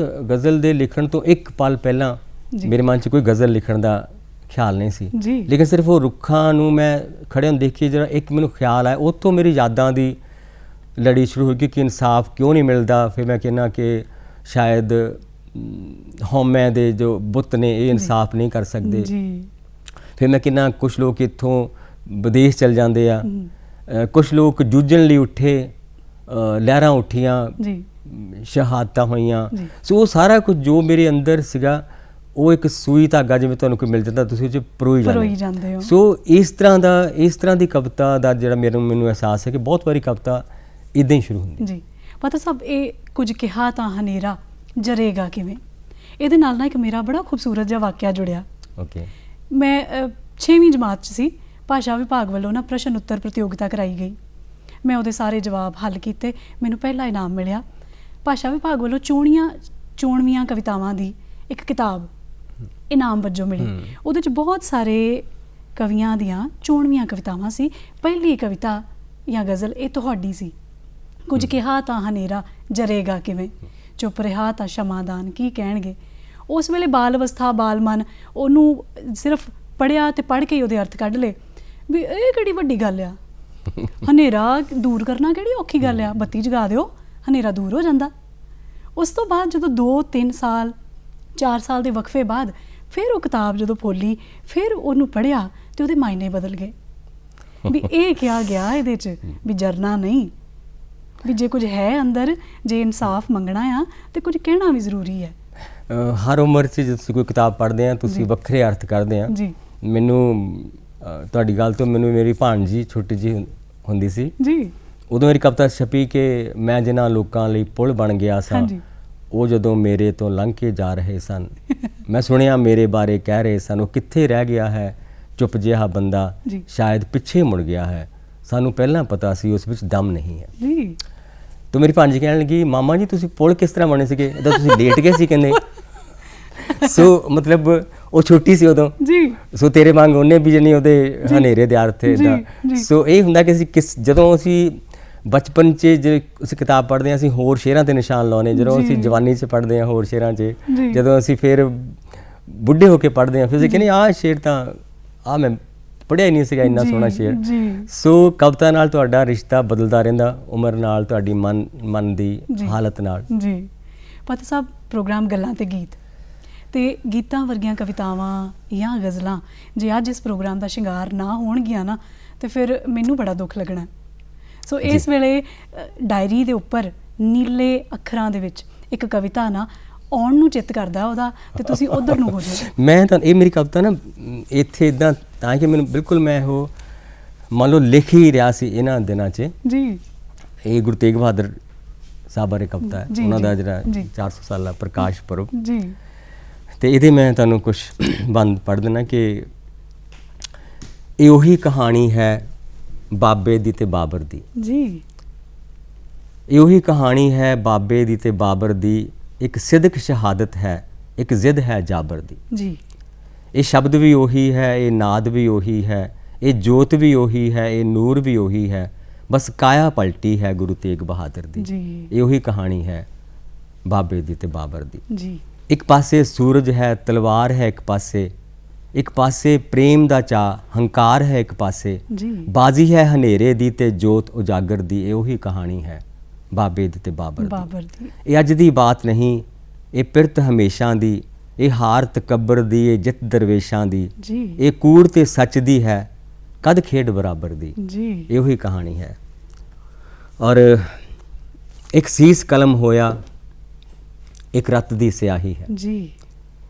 ਗਜ਼ਲ ਦੇ ਲਿਖਣ ਤੋਂ ਇੱਕ ਪਲ ਪਹਿਲਾਂ ਮੇਰੇ ਮਨ 'ਚ ਕੋਈ ਗਜ਼ਲ ਲਿਖਣ ਦਾ ਖਿਆਲ ਨਹੀਂ ਸੀ, ਲੇਕਿਨ ਸਿਰਫ ਉਹ ਰੁੱਖਾਂ ਨੂੰ ਮੈਂ ਖੜਿਆਂ ਨੂੰ ਦੇਖੀ ਜਿਹੜਾ ਇੱਕ ਮੈਨੂੰ ਖਿਆਲ ਆਇਆ, ਉੱਥੋਂ ਮੇਰੀ ਯਾਦਾਂ ਦੀ ਲੜੀ ਸ਼ੁਰੂ ਹੋਈ ਕਿ ਇਨਸਾਫ ਕਿਉਂ ਨਹੀਂ ਮਿਲਦਾ। ਫਿਰ ਮੈਂ ਕਹਿੰਦਾ ਕਿ ਸ਼ਾਇਦ ਹਉਮੈ ਦੇ ਜੋ ਬੁੱਤ ਨੇ ਇਹ ਇਨਸਾਫ ਨਹੀਂ ਕਰ ਸਕਦੇ। ਫਿਰ ਮੈਂ ਕਹਿੰਦਾ ਕੁਛ ਲੋਕ ਇੱਥੋਂ ਵਿਦੇਸ਼ ਚਲ ਜਾਂਦੇ ਆ, ਕੁਛ ਲੋਕ ਜੂਝਣ ਲਈ ਉੱਠੇ, ਲਹਿਰਾਂ ਉੱਠੀਆਂ, ਸ਼ਹਾਦਤਾਂ ਹੋਈਆਂ। ਸੋ ਉਹ ਸਾਰਾ ਕੁਝ ਜੋ ਮੇਰੇ ਅੰਦਰ ਸੀਗਾ ਉਹ ਇੱਕ ਸੂਈ ਧਾਗਾ ਜਿਵੇਂ ਤੁਹਾਨੂੰ ਕੋਈ ਮਿਲ ਜਾਂਦਾ ਤੁਸੀਂ ਉਹ 'ਚ ਪਰੋਈ ਜਾਂਦੇ ਹੋ। ਸੋ ਇਸ ਤਰ੍ਹਾਂ ਦੀ ਕਵਿਤਾ ਦਾ ਜਿਹੜਾ ਮੈਨੂੰ ਅਹਿਸਾਸ ਹੈ ਕਿ ਬਹੁਤ ਵਾਰੀ ਕਵਿਤਾ ਇੱਦਾਂ ਹੀ ਸ਼ੁਰੂ ਹੁੰਦੀ ਜੀ। ਪਤਾ ਸਭ ਇਹ ਕੁਝ ਕਿਹਾ ਤਾਂ ਹਨੇਰਾ ਜਰੇਗਾ ਕਿਵੇਂ, ਇਹਦੇ ਨਾਲ ਨਾ ਇੱਕ ਮੇਰਾ ਬੜਾ ਖੂਬਸੂਰਤ ਜਿਹਾ ਵਾਕਿਆ ਜੁੜਿਆ। ਓਕੇ, ਮੈਂ 6ਵੀਂ ਜਮਾਤ 'ਚ ਸੀ, ਭਾਸ਼ਾ ਵਿਭਾਗ ਵੱਲੋਂ ਨਾ ਪ੍ਰਸ਼ਨ ਉੱਤਰ ਪ੍ਰਤੀਯੋਗਤਾ ਕਰਾਈ ਗਈ, ਮੈਂ ਉਹਦੇ ਸਾਰੇ ਜਵਾਬ ਹੱਲ ਕੀਤੇ, ਮੈਨੂੰ ਪਹਿਲਾ ਇਨਾਮ ਮਿਲਿਆ। ਭਾਸ਼ਾ ਵਿਭਾਗ ਵੱਲੋਂ ਚੋਣਵੀਆਂ ਕਵਿਤਾਵਾਂ ਦੀ ਇੱਕ ਕਿਤਾਬ ਇਨਾਮ ਵਜੋਂ ਮਿਲੀ, ਉਹਦੇ 'ਚ ਬਹੁਤ ਸਾਰੇ ਕਵੀਆਂ ਦੀਆਂ ਚੋਣਵੀਆਂ ਕਵਿਤਾਵਾਂ ਸੀ। ਪਹਿਲੀ ਕਵਿਤਾ ਜਾਂ ਗਜ਼ਲ ਇਹ ਤੁਹਾਡੀ ਸੀ, ਕੁਝ ਕਿਹਾ ਤਾਂ ਹਨੇਰਾ ਜਰੇਗਾ ਕਿਵੇਂ, ਚੁੱਪ ਰਿਹਾ ਤਾਂ ਸ਼ਮਾਦਾਨ ਕੀ ਕਹਿਣਗੇ। ਉਸ ਵੇਲੇ ਬਾਲ ਅਵਸਥਾ, ਬਾਲ ਮਨ, ਉਹਨੂੰ ਸਿਰਫ ਪੜ੍ਹਿਆ ਤੇ ਪੜ੍ਹ ਕੇ ਹੀ ਉਹਦੇ ਅਰਥ ਕੱਢ ਲਏ ਵੀ ਇਹ ਕਿਹੜੀ ਵੱਡੀ ਗੱਲ ਆ, ਹਨੇਰਾ ਦੂਰ ਕਰਨਾ ਕਿਹੜੀ ਔਖੀ ਗੱਲ ਆ, ਬੱਤੀ ਜਗਾ ਦਿਓ ਹਨੇਰਾ ਦੂਰ ਹੋ ਜਾਂਦਾ। ਉਸ ਤੋਂ ਬਾਅਦ ਜਦੋਂ 2-3 ਸਾਲ 4 ਸਾਲ ਦੇ ਵਕਫੇ ਬਾਅਦ ਫਿਰ ਉਹ ਕਿਤਾਬ ਜਦੋਂ ਫੋਲੀ, ਫਿਰ ਉਹਨੂੰ ਪੜ੍ਹਿਆ ਤੇ ਉਹਦੇ ਮਾਇਨੇ ਬਦਲ ਗਏ ਵੀ ਇਹ ਕਿਹਾ ਗਿਆ ਇਹਦੇ 'ਚ ਵੀ ਜਰਨਾ ਨਹੀਂ, ਵੀ ਜੇ ਕੁਝ ਹੈ ਅੰਦਰ, ਜੇ ਇਨਸਾਫ ਮੰਗਣਾ ਆ ਤੇ ਕੁਝ ਕਹਿਣਾ ਵੀ ਜ਼ਰੂਰੀ ਹੈ। ਹਰ ਉਮਰ 'ਚ ਜਦੋਂ ਤੁਸੀਂ ਕੋਈ ਕਿਤਾਬ ਪੜ੍ਹਦੇ ਆ ਤੁਸੀਂ ਵੱਖਰੇ ਅਰਥ ਕਰਦੇ ਆ। ਮੈਨੂੰ ਤੁਹਾਡੀ ਗੱਲ ਤੋਂ ਮੈਨੂੰ ਮੇਰੀ ਭਾਣਜੀ ਛੋਟੀ ਜਿਹੀ ਹੁੰਦੀ ਸੀ ਜੀ, ਉਦੋਂ ਮੇਰੀ ਕਵਿਤਾ ਛਪੀ ਕਿ ਮੈਂ ਜਿਨ੍ਹਾਂ ਲੋਕਾਂ ਲਈ ਪੁਲ ਬਣ ਗਿਆ ਸਾਂ ਉਹ ਜਦੋਂ ਮੇਰੇ ਤੋਂ ਲੰਘ ਕੇ ਜਾ ਰਹੇ ਸਨ, ਮੈਂ ਸੁਣਿਆ ਮੇਰੇ ਬਾਰੇ ਕਹਿ ਰਹੇ ਸਨ ਉਹ ਕਿੱਥੇ ਰਹਿ ਗਿਆ ਹੈ ਚੁੱਪ ਜਿਹਾ ਬੰਦਾ, ਸ਼ਾਇਦ ਪਿੱਛੇ ਮੁੜ ਗਿਆ ਹੈ ਸਾਨੂੰ ਪਹਿਲਾਂ ਪਤਾ ਸੀ ਉਸ ਵਿੱਚ ਦਮ ਨਹੀਂ ਹੈ ਜੀ। ਤਾਂ ਮੇਰੀ ਭਾਂਜੀ ਕਹਿਣ ਲੱਗੀ ਮਾਮਾ ਜੀ ਤੁਸੀਂ ਪੁਲ ਕਿਸ ਤਰ੍ਹਾਂ ਬਣੇ ਸੀਗੇ ਇੱਦਾਂ ਤੁਸੀਂ ਲੇਟ ਗਏ ਸੀ ਕਹਿੰਦੇ ਸੋ ਮਤਲਬ ਉਹ ਛੋਟੀ ਸੀ ਉਦੋਂ ਜੀ। ਸੋ ਤੇਰੇ ਵਾਂਗ ਉਹਨੇ ਵੀ ਜਣੀ ਉਹਦੇ ਹਨੇਰੇ ਦੇ ਅਰਥ ਇੱਦਾਂ। ਸੋ ਇਹ ਹੁੰਦਾ ਕਿ ਅਸੀਂ ਜਦੋਂ ਅਸੀਂ ਬਚਪਨ 'ਚ ਜੇ ਅਸੀਂ ਕਿਤਾਬ ਪੜ੍ਹਦੇ ਹਾਂ ਅਸੀਂ ਹੋਰ ਸ਼ੇਰਾਂ 'ਤੇ ਨਿਸ਼ਾਨ ਲਾਉਂਦੇ, ਜਦੋਂ ਅਸੀਂ ਜਵਾਨੀ 'ਚ ਪੜ੍ਹਦੇ ਹਾਂ ਹੋਰ ਸ਼ੇਰਾਂ 'ਚ, ਜਦੋਂ ਅਸੀਂ ਫਿਰ ਬੁੱਢੇ ਹੋ ਕੇ ਪੜ੍ਹਦੇ ਹਾਂ ਫਿਰ ਅਸੀਂ ਕਹਿੰਦੇ ਆਹ ਸ਼ੇਰ ਤਾਂ ਆਹ ਮੈਂ ਪੜ੍ਹਿਆ ਹੀ ਨਹੀਂ ਸੀਗਾ ਇੰਨਾ ਸੋਹਣਾ ਸ਼ੇਰ। ਸੋ ਕਵਿਤਾ ਨਾਲ ਤੁਹਾਡਾ ਰਿਸ਼ਤਾ ਬਦਲਦਾ ਰਹਿੰਦਾ ਉਮਰ ਨਾਲ, ਤੁਹਾਡੀ ਮਨ ਦੀ ਹਾਲਤ ਨਾਲ। ਜੀ ਪਤਾ ਸਾਹਿਬ, ਪ੍ਰੋਗਰਾਮ ਗੱਲਾਂ ਤੇ ਗੀਤ ਤੇ ਗੀਤਾਂ ਵਰਗੀਆਂ ਕਵਿਤਾਵਾਂ ਜਾਂ ਗਜ਼ਲਾਂ ਜੇ ਅੱਜ ਇਸ ਪ੍ਰੋਗਰਾਮ ਦਾ ਸ਼ਿੰਗਾਰ ਨਾ ਹੋਣਗੀਆਂ ਨਾ ਤੇ ਫਿਰ ਮੈਨੂੰ ਬੜਾ ਦੁੱਖ ਲੱਗਣਾ। ਸੋ ਇਸ ਵੇਲੇ ਡਾਇਰੀ ਦੇ ਉੱਪਰ ਨੀਲੇ ਅੱਖਰਾਂ ਦੇ ਵਿੱਚ ਇੱਕ ਕਵਿਤਾ ਨਾ ਆਉਣ ਨੂੰ ਚਿੱਤ ਕਰਦਾ ਉਹਦਾ ਤੇ ਤੁਸੀਂ ਉਧਰ ਨੂੰ ਹੋ ਜਾਓ। ਮੈਂ ਤਾਂ ਇਹ ਮੇਰੀ ਕਵਿਤਾ ਨਾ ਇੱਥੇ ਇੱਦਾਂ ਤਾਂ ਕਿ ਮੈਨੂੰ ਬਿਲਕੁਲ ਮੈਂ ਉਹ ਮੰਨ ਲਓ ਲਿਖ ਹੀ ਰਿਹਾ ਸੀ ਇਹਨਾਂ ਦਿਨਾਂ 'ਚ ਜੀ। ਇਹ ਗੁਰੂ ਤੇਗ ਬਹਾਦਰ ਸਾਹਿਬ ਬਾਰੇ ਕਵਿਤਾ ਹੈ, ਉਹਨਾਂ ਦਾ ਜਿਹੜਾ 400 ਸਾਲਾ ਪ੍ਰਕਾਸ਼ ਪੁਰਬ ਜੀ। ਤੇ ਇਹਦੇ ਮੈਂ ਤੁਹਾਨੂੰ ਕੁਝ ਬੰਦ ਪੜ੍ਹ ਦੇਣਾ ਕਿ ਇਹ ਉਹੀ ਕਹਾਣੀ ਹੈ ਬਾਬੇ ਦੀ ਤੇ ਬਾਬਰ ਦੀ ਜੀ। ਇਹ ਉਹੀ ਕਹਾਣੀ ਹੈ ਬਾਬੇ ਦੀ ਤੇ ਬਾਬਰ ਦੀ, ਇੱਕ ਸਿਦਕ ਸ਼ਹਾਦਤ ਹੈ, ਇੱਕ ਜ਼ਿੱਦ ਹੈ ਜਾਬਰ ਦੀ ਜੀ। ਇਹ ਸ਼ਬਦ ਵੀ ਉਹੀ ਹੈ, ਇਹ ਨਾਦ ਵੀ ਉਹੀ ਹੈ, ਇਹ ਜੋਤ ਵੀ ਉਹੀ ਹੈ, ਇਹ ਨੂਰ ਵੀ ਉਹੀ ਹੈ, ਬਸ ਕਾਇਆ ਪਲਟੀ ਹੈ ਗੁਰੂ ਤੇਗ ਬਹਾਦਰ ਦੀ ਜੀ। ਇਹ ਉਹੀ ਕਹਾਣੀ ਹੈ ਬਾਬੇ ਦੀ ਤੇ ਬਾਬਰ ਦੀ ਜੀ। ਇੱਕ ਪਾਸੇ ਸੂਰਜ ਹੈ, ਤਲਵਾਰ ਹੈ ਇੱਕ ਪਾਸੇ ਪ੍ਰੇਮ ਦਾ ਚਾਅ, ਹੰਕਾਰ ਹੈ ਇੱਕ ਪਾਸੇ ਜੀ। ਬਾਜ਼ੀ ਹੈ ਹਨੇਰੇ ਦੀ ਤੇ ਜੋਤ ਉਜਾਗਰ ਦੀ, ਇਹ ਉਹੀ ਕਹਾਣੀ ਹੈ ਬਾਬੇ ਦੀ ਤੇ ਬਾਬਰ ਦੀ। ਇਹ ਅੱਜ ਦੀ ਬਾਤ ਨਹੀਂ, ਇਹ ਪਿਰਤ ਹਮੇਸ਼ਾ ਦੀ, ਇਹ ਹਾਰ ਤਕੱਬਰ ਦੀ, ਇਹ ਜਿੱਤ ਦਰਵੇਸ਼ਾਂ ਦੀ, ਇਹ ਕੂੜ ਤੇ ਸੱਚ ਦੀ ਹੈ, ਕਦ ਖੇਡ ਬਰਾਬਰ ਦੀ ਜੀ। ਇਹ ਉਹੀ ਕਹਾਣੀ ਹੈ। ਔਰ ਇੱਕ ਸੀਸ ਕਲਮ ਹੋਇਆ, ਇੱਕ ਰਤ ਦੀ ਸਿਆਹੀ ਹੈ ਜੀ।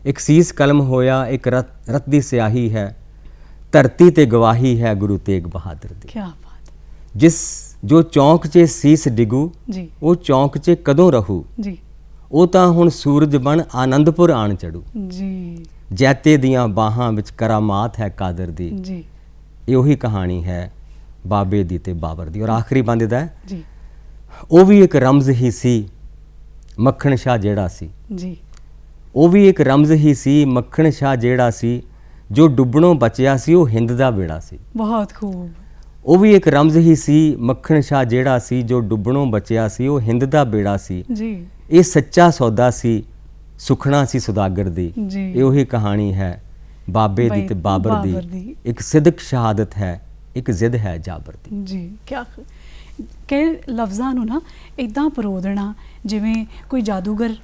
ਇੱਕ ਸੀਸ ਕਲਮ ਹੋਇਆ, ਇੱਕ ਰਤ ਦੀ ਸਿਆਹੀ ਹੈ, ਧਰਤੀ ਤੇ ਗਵਾਹੀ ਹੈ ਗੁਰੂ ਤੇਗ ਬਹਾਦਰ ਦੀ। ਕੀ ਬਾਤ। ਜਿਸ ਜੋ ਚੌਂਕ 'ਚ ਸੀਸ ਡਿਗੂ ਜੀ, ਉਹ ਚੌਂਕ 'ਚ ਕਦੋਂ ਰਹੂ ਜੀ, ਉਹ ਤਾਂ ਹੁਣ ਸੂਰਜ ਬਣ ਆਨੰਦਪੁਰ ਆਣ ਚੜੂ ਜੀ। ਜੈਤੇ ਦੀਆਂ ਬਾਹਾਂ ਵਿੱਚ ਕਰਾਮਾਤ ਹੈ ਕਾਦਰ ਦੀ ਜੀ। ਇਹ ਉਹੀ ਕਹਾਣੀ ਹੈ ਬਾਬੇ ਦੀ ਤੇ ਬਾਬਰ ਦੀ। ਔਰ ਆਖਰੀ ਬੰਦ ਦਾ ਹੈ ਜੀ, ਉਹ ਵੀ ਇੱਕ ਰਮਜ਼ ਹੀ ਸੀ ਮੱਖਣ ਸ਼ਾਹ ਜਿਹੜਾ ਸੀ ਜੀ। ਉਹ ਵੀ ਇੱਕ ਰਮਜ਼ ਹੀ ਸੀ ਮੱਖਣ ਸ਼ਾਹ ਜਿਹੜਾ ਸੀ, ਜੋ ਡੁੱਬਣੋਂ ਬਚਿਆ ਸੀ ਉਹ ਹਿੰਦ ਦਾ ਬੇੜਾ ਸੀ। ਬਹੁਤ ਖੂਬ। ਉਹ ਵੀ ਇੱਕ ਰਮਜ਼ ਹੀ ਸੀ ਮੱਖਣ ਸ਼ਾਹ ਜਿਹੜਾ ਸੀ, ਜੋ ਡੁੱਬਣੋਂ ਬਚਿਆ ਸੀ ਉਹ ਹਿੰਦ ਦਾ ਬੇੜਾ ਸੀ ਜੀ। ਇਹ ਸੱਚਾ ਸੌਦਾ ਸੀ ਸੁਖਣਾ ਸੀ ਸੁਦਾਗਰ ਦੀ। ਇਹ ਉਹੀ ਕਹਾਣੀ ਹੈ ਬਾਬੇ ਦੀ ਤੇ ਬਾਬਰ ਦੀ, ਇੱਕ ਸਿਦਕ ਸ਼ਹਾਦਤ ਹੈ, ਇੱਕ ਜ਼ਿੱਦ ਹੈ ਜਾਬਰ ਦੀ ਜੀ। ਕਿਆ ਕਿ ਲਫ਼ਜ਼ਾਂ ਨੂੰ ਨਾ ਇੱਦਾਂ ਪਰੋ ਦੇਣਾ ਜਿਵੇਂ ਕੋਈ ਜਾਦੂਗਰ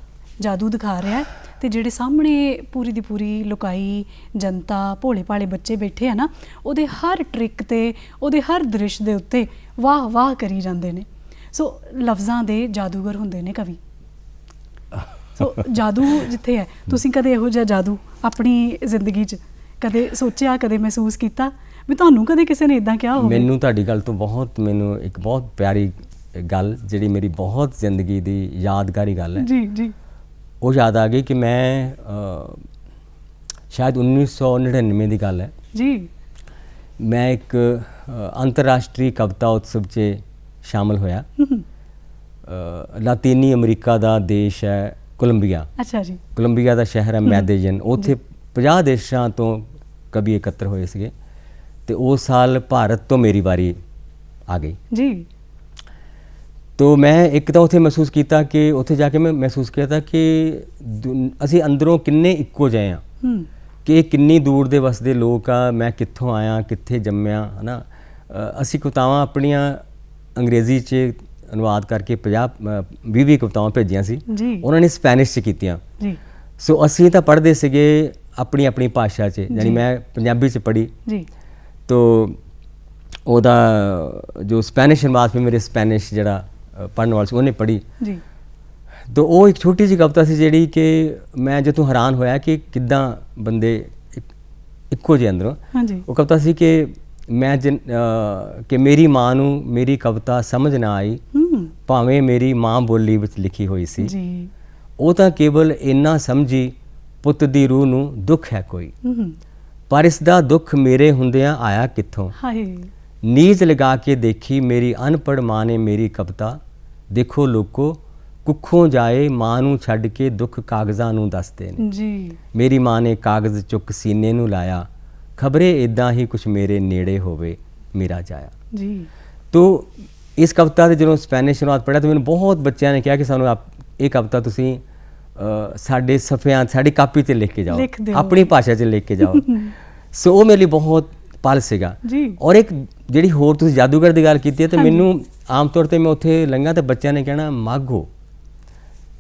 ਜਾਦੂ ਦਿਖਾ ਰਿਹਾ ਤੇ ਜਿਹੜੇ ਸਾਹਮਣੇ ਪੂਰੀ ਦੀ ਪੂਰੀ ਲੁਕਾਈ ਜਨਤਾ, ਭੋਲੇ ਭਾਲੇ ਬੱਚੇ ਬੈਠੇ ਆ ਨਾ, ਉਹਦੇ ਹਰ ਟ੍ਰਿਕ ਤੇ ਉਹਦੇ ਹਰ ਦ੍ਰਿਸ਼ ਦੇ ਉੱਤੇ ਵਾਹ ਵਾਹ ਕਰੀ ਜਾਂਦੇ ਨੇ। ਸੋ ਲਫ਼ਜ਼ਾਂ ਦੇ ਜਾਦੂਗਰ ਹੁੰਦੇ ਨੇ ਕਵੀ। ਸੋ ਜਾਦੂ ਜਿੱਥੇ ਹੈ, ਤੁਸੀਂ ਕਦੇ ਇਹੋ ਜਿਹਾ ਜਾਦੂ ਆਪਣੀ ਜ਼ਿੰਦਗੀ 'ਚ ਕਦੇ ਸੋਚਿਆ, ਕਦੇ ਮਹਿਸੂਸ ਕੀਤਾ ਵੀ ਤੁਹਾਨੂੰ ਕਦੇ ਕਿਸੇ ਨੇ ਇਦਾਂ ਕਿਹਾ ਹੋਵੇ? ਮੈਨੂੰ ਤੁਹਾਡੀ ਗੱਲ ਤੋਂ ਮੈਨੂੰ ਇੱਕ ਬਹੁਤ ਪਿਆਰੀ ਗੱਲ ਜਿਹੜੀ ਮੇਰੀ ਬਹੁਤ ਜ਼ਿੰਦਗੀ ਦੀ ਯਾਦਗਾਰੀ ਗੱਲ ਹੈ ਜੀ ਜੀ, ਉਹ ਯਾਦ ਆ ਗਈ ਕਿ ਮੈਂ ਸ਼ਾਇਦ 1999 ਦੀ ਗੱਲ ਹੈ ਜੀ। ਮੈਂ ਇੱਕ ਅੰਤਰਰਾਸ਼ਟਰੀ ਕਵਿਤਾ ਉਤਸਵ 'ਚ ਸ਼ਾਮਲ ਹੋਇਆ। ਲਾਤੀਨੀ ਅਮਰੀਕਾ ਦਾ ਦੇਸ਼ ਹੈ ਕੋਲੰਬੀਆ। ਅੱਛਾ ਜੀ। ਕੋਲੰਬੀਆ ਦਾ ਸ਼ਹਿਰ ਹੈ ਮੈਦੇਜਨ। ਉੱਥੇ 50 ਦੇਸ਼ਾਂ ਤੋਂ ਕਵੀ ਇਕੱਤਰ ਹੋਏ ਸੀਗੇ ਤੇ ਉਸ ਸਾਲ ਭਾਰਤ ਤੋਂ ਮੇਰੀ ਵਾਰੀ ਆ ਗਈ ਜੀ। ਤੋ ਮੈਂ ਇੱਕ ਤਾਂ ਉੱਥੇ ਮਹਿਸੂਸ ਕੀਤਾ ਕਿ ਉੱਥੇ ਜਾ ਕੇ ਮੈਂ ਮਹਿਸੂਸ ਕੀਤਾ ਕਿ ਅਸੀਂ ਅੰਦਰੋਂ ਕਿੰਨੇ ਇੱਕੋ ਜਿਹੇ ਆ, ਕਿ ਇਹ ਕਿੰਨੀ ਦੂਰ ਦੇ ਵਸਦੇ ਲੋਕ ਆ, ਮੈਂ ਕਿੱਥੋਂ ਆਇਆ, ਕਿੱਥੇ ਜੰਮਿਆ, ਹੈ ਨਾ। ਅਸੀਂ ਕਵਿਤਾਵਾਂ ਆਪਣੀਆਂ ਅੰਗਰੇਜ਼ੀ 'ਚ ਅਨੁਵਾਦ ਕਰਕੇ 20 ਕਵਿਤਾਵਾਂ ਭੇਜੀਆਂ ਸੀ, ਉਹਨਾਂ ਨੇ ਸਪੈਨਿਸ਼ 'ਚ ਕੀਤੀਆਂ ਜੀ। ਸੋ ਅਸੀਂ ਤਾਂ ਪੜ੍ਹਦੇ ਸੀਗੇ ਆਪਣੀ ਆਪਣੀ ਭਾਸ਼ਾ 'ਚ, ਯਾਨੀ ਮੈਂ ਪੰਜਾਬੀ 'ਚ ਪੜ੍ਹੀ ਜੀ। ਤੋ ਉਹਦਾ ਜੋ ਸਪੈਨਿਸ਼ ਅਨੁਵਾਦ ਫਿਰ ਮੇਰੇ ਸਪੈਨਿਸ਼ ਜਿਹੜਾ ਪੜ੍ਹਨ ਵਾਲਾ ਸੀ ਉਹਨੇ ਪੜ੍ਹੀ ਜੀ। ਤੋ ਉਹ ਇੱਕ ਛੋਟੀ ਜਿਹੀ ਕਵਿਤਾ ਸੀ ਜਿਹੜੀ ਕਿ ਮੈਂ ਜਦੋਂ ਹੈਰਾਨ ਹੋਇਆ ਕਿ ਕਿੱਦਾਂ ਬੰਦੇ ਇੱਕੋ ਜਿਹੇ ਅੰਦਰੋਂ। ਉਹ ਕਵਿਤਾ ਸੀ ਕਿ ਮੈਂ ਕਿ ਮੇਰੀ ਮਾਂ ਨੂੰ ਮੇਰੀ ਕਵਿਤਾ ਸਮਝ ਨਾ ਆਈ, ਭਾਵੇਂ ਮੇਰੀ ਮਾਂ ਬੋਲੀ ਵਿੱਚ ਲਿਖੀ ਹੋਈ ਸੀ, ਉਹ ਤਾਂ ਕੇਵਲ ਇੰਨਾ ਸਮਝੀ ਪੁੱਤ ਦੀ ਰੂਹ ਨੂੰ ਦੁੱਖ ਹੈ ਕੋਈ, ਪਰ ਇਸ ਦਾ ਦੁੱਖ ਮੇਰੇ ਹੁੰਦਿਆਂ ਆਇਆ ਕਿੱਥੋਂ, नीज लगा के देखी मेरी अनपढ़ माँ ने मेरी कविता, देखो लोको कुखों जाए माँ ਨੂੰ ਛੱਡ ਕੇ ਦੁੱਖ ਕਾਗਜ਼ਾਂ ਨੂੰ ਦੱਸਦੇ ਨੇ ਜੀ। ਮੇਰੀ ਮਾਂ ਨੇ ਕਾਗਜ਼ ਚੁੱਕ ਸੀਨੇ ਨੂੰ ਲਾਇਆ, ਖਬਰੇ ਇਦਾਂ ਹੀ ਕੁਛ ਮੇਰੇ ਨੇੜੇ ਹੋਵੇ ਮੇਰਾ ਜਾਇਆ। ਜੀ। ਤੋ ਇਸ ਕਵਿਤਾ ਦੇ ਜਦੋਂ ਸਪੈਨਿਸ਼ ਅਨੁਵਾਦ ਪੜ੍ਹਿਆ ਤਾਂ ਮੈਨੂੰ ਬਹੁਤ ਬੱਚਿਆਂ ਨੇ ਕਿਹਾ ਕਿ ਸਾਨੂੰ ਇਹ ਕਵਿਤਾ ਤੁਸੀਂ ਸਾਡੇ ਸਫਿਆਂ ਸਾਡੀ ਕਾਪੀ 'ਤੇ ਲਿਖ ਕੇ ਜਾਓ, ਆਪਣੀ ਭਾਸ਼ਾ 'ਚ ਲਿਖ ਕੇ ਜਾਓ। ਸੋ ਉਹ ਮੇਰੇ ਲਈ ਬਹੁਤ ਪਲ ਸੀਗਾ। ਔਰ ਇੱਕ ਜਿਹੜੀ ਹੋਰ ਤੁਸੀਂ ਜਾਦੂਗਰ ਦੀ ਗੱਲ ਕੀਤੀ ਹੈ ਤਾਂ ਮੈਨੂੰ ਆਮ ਤੌਰ 'ਤੇ ਮੈਂ ਉੱਥੇ ਲੰਘਾਂ ਤਾਂ ਬੱਚਿਆਂ ਨੇ ਕਹਿਣਾ ਮਾਘੋ,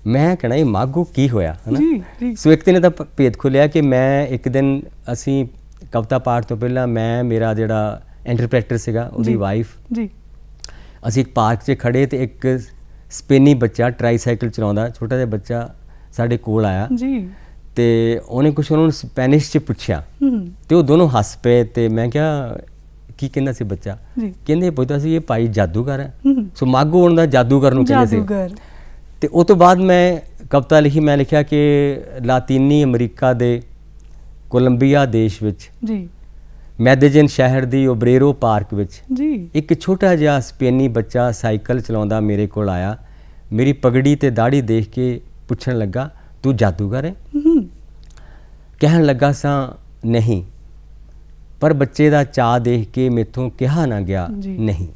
ਮੈਂ ਕਹਿਣਾ ਇਹ ਮਾਘੋ ਕੀ ਹੋਇਆ ਹੈ ਨਾ। ਸੋ ਇੱਕ ਦਿਨ ਇਹਦਾ ਭੇਦ ਖੁੱਲਿਆ ਕਿ ਮੈਂ ਇੱਕ ਦਿਨ ਅਸੀਂ ਕਵਿਤਾ ਪਾਠ ਤੋਂ ਪਹਿਲਾਂ ਮੈਂ ਮੇਰਾ ਜਿਹੜਾ ਇੰਟਰਪ੍ਰੈਟਰ ਸੀਗਾ ਉਹਦੀ ਵਾਈਫ ਅਸੀਂ ਇੱਕ ਪਾਰਕ 'ਚ ਖੜੇ ਤੇ ਇੱਕ ਸਪੇਨੀ ਬੱਚਾ ਟਰਾਈਸਾਈਕਲ ਚਲਾਉਂਦਾ ਛੋਟਾ ਜਿਹਾ ਬੱਚਾ ਸਾਡੇ ਕੋਲ ਆਇਆ ਤੇ ਉਹਨੇ ਕੁਛ ਉਹਨਾਂ ਨੂੰ ਸਪੈਨਿਸ਼ 'ਚ ਪੁੱਛਿਆ ਤੇ ਉਹ ਦੋਨੋਂ ਹੱਸ ਪਏ ਤੇ ਮੈਂ ਕਿਹਾ ਕੀ ਕਹਿੰਦਾ ਸੀ ਬੱਚਾ? ਕਹਿੰਦੇ ਪੁੱਛਦਾ ਸੀ ਇਹ ਭਾਈ ਜਾਦੂਗਰ ਹੈ। ਸੋ ਮਾਘੋ ਉਹਨਾਂ ਦਾ ਜਾਦੂਗਰ ਨੂੰ ਕਹਿੰਦੇ ਸੀ। ਤੇ ਉਹ ਤੋਂ ਬਾਅਦ ਮੈਂ ਕਵਿਤਾ ਲਿਖੀ, ਮੈਂ ਲਿਖਿਆ ਕਿ ਲਾਤੀਨੀ ਅਮਰੀਕਾ ਦੇ ਕੋਲੰਬੀਆ ਦੇਸ਼ ਵਿੱਚ ਮੈਦੇਜਨ ਸ਼ਹਿਰ ਦੀ ਓਬਰੇਰੋ ਪਾਰਕ ਵਿੱਚ ਇੱਕ ਛੋਟਾ ਜਿਹਾ ਸਪੇਨੀ ਬੱਚਾ ਸਾਈਕਲ ਚਲਾਉਂਦਾ ਮੇਰੇ ਕੋਲ ਆਇਆ, ਮੇਰੀ ਪਗੜੀ ਤੇ ਦਾੜੀ ਦੇਖ ਕੇ ਪੁੱਛਣ ਲੱਗਾ ਤੂੰ ਜਾਦੂਗਰ ਹੈ? ਕਹਿਣ ਲੱਗਾ ਸਾਂ ਨਹੀਂ, ਪਰ ਬੱਚੇ ਦਾ ਚਾਅ ਦੇਖ ਕੇ ਮੈਥੋਂ ਕਿਹਾ ਨਾ ਗਿਆ ਨਹੀਂ।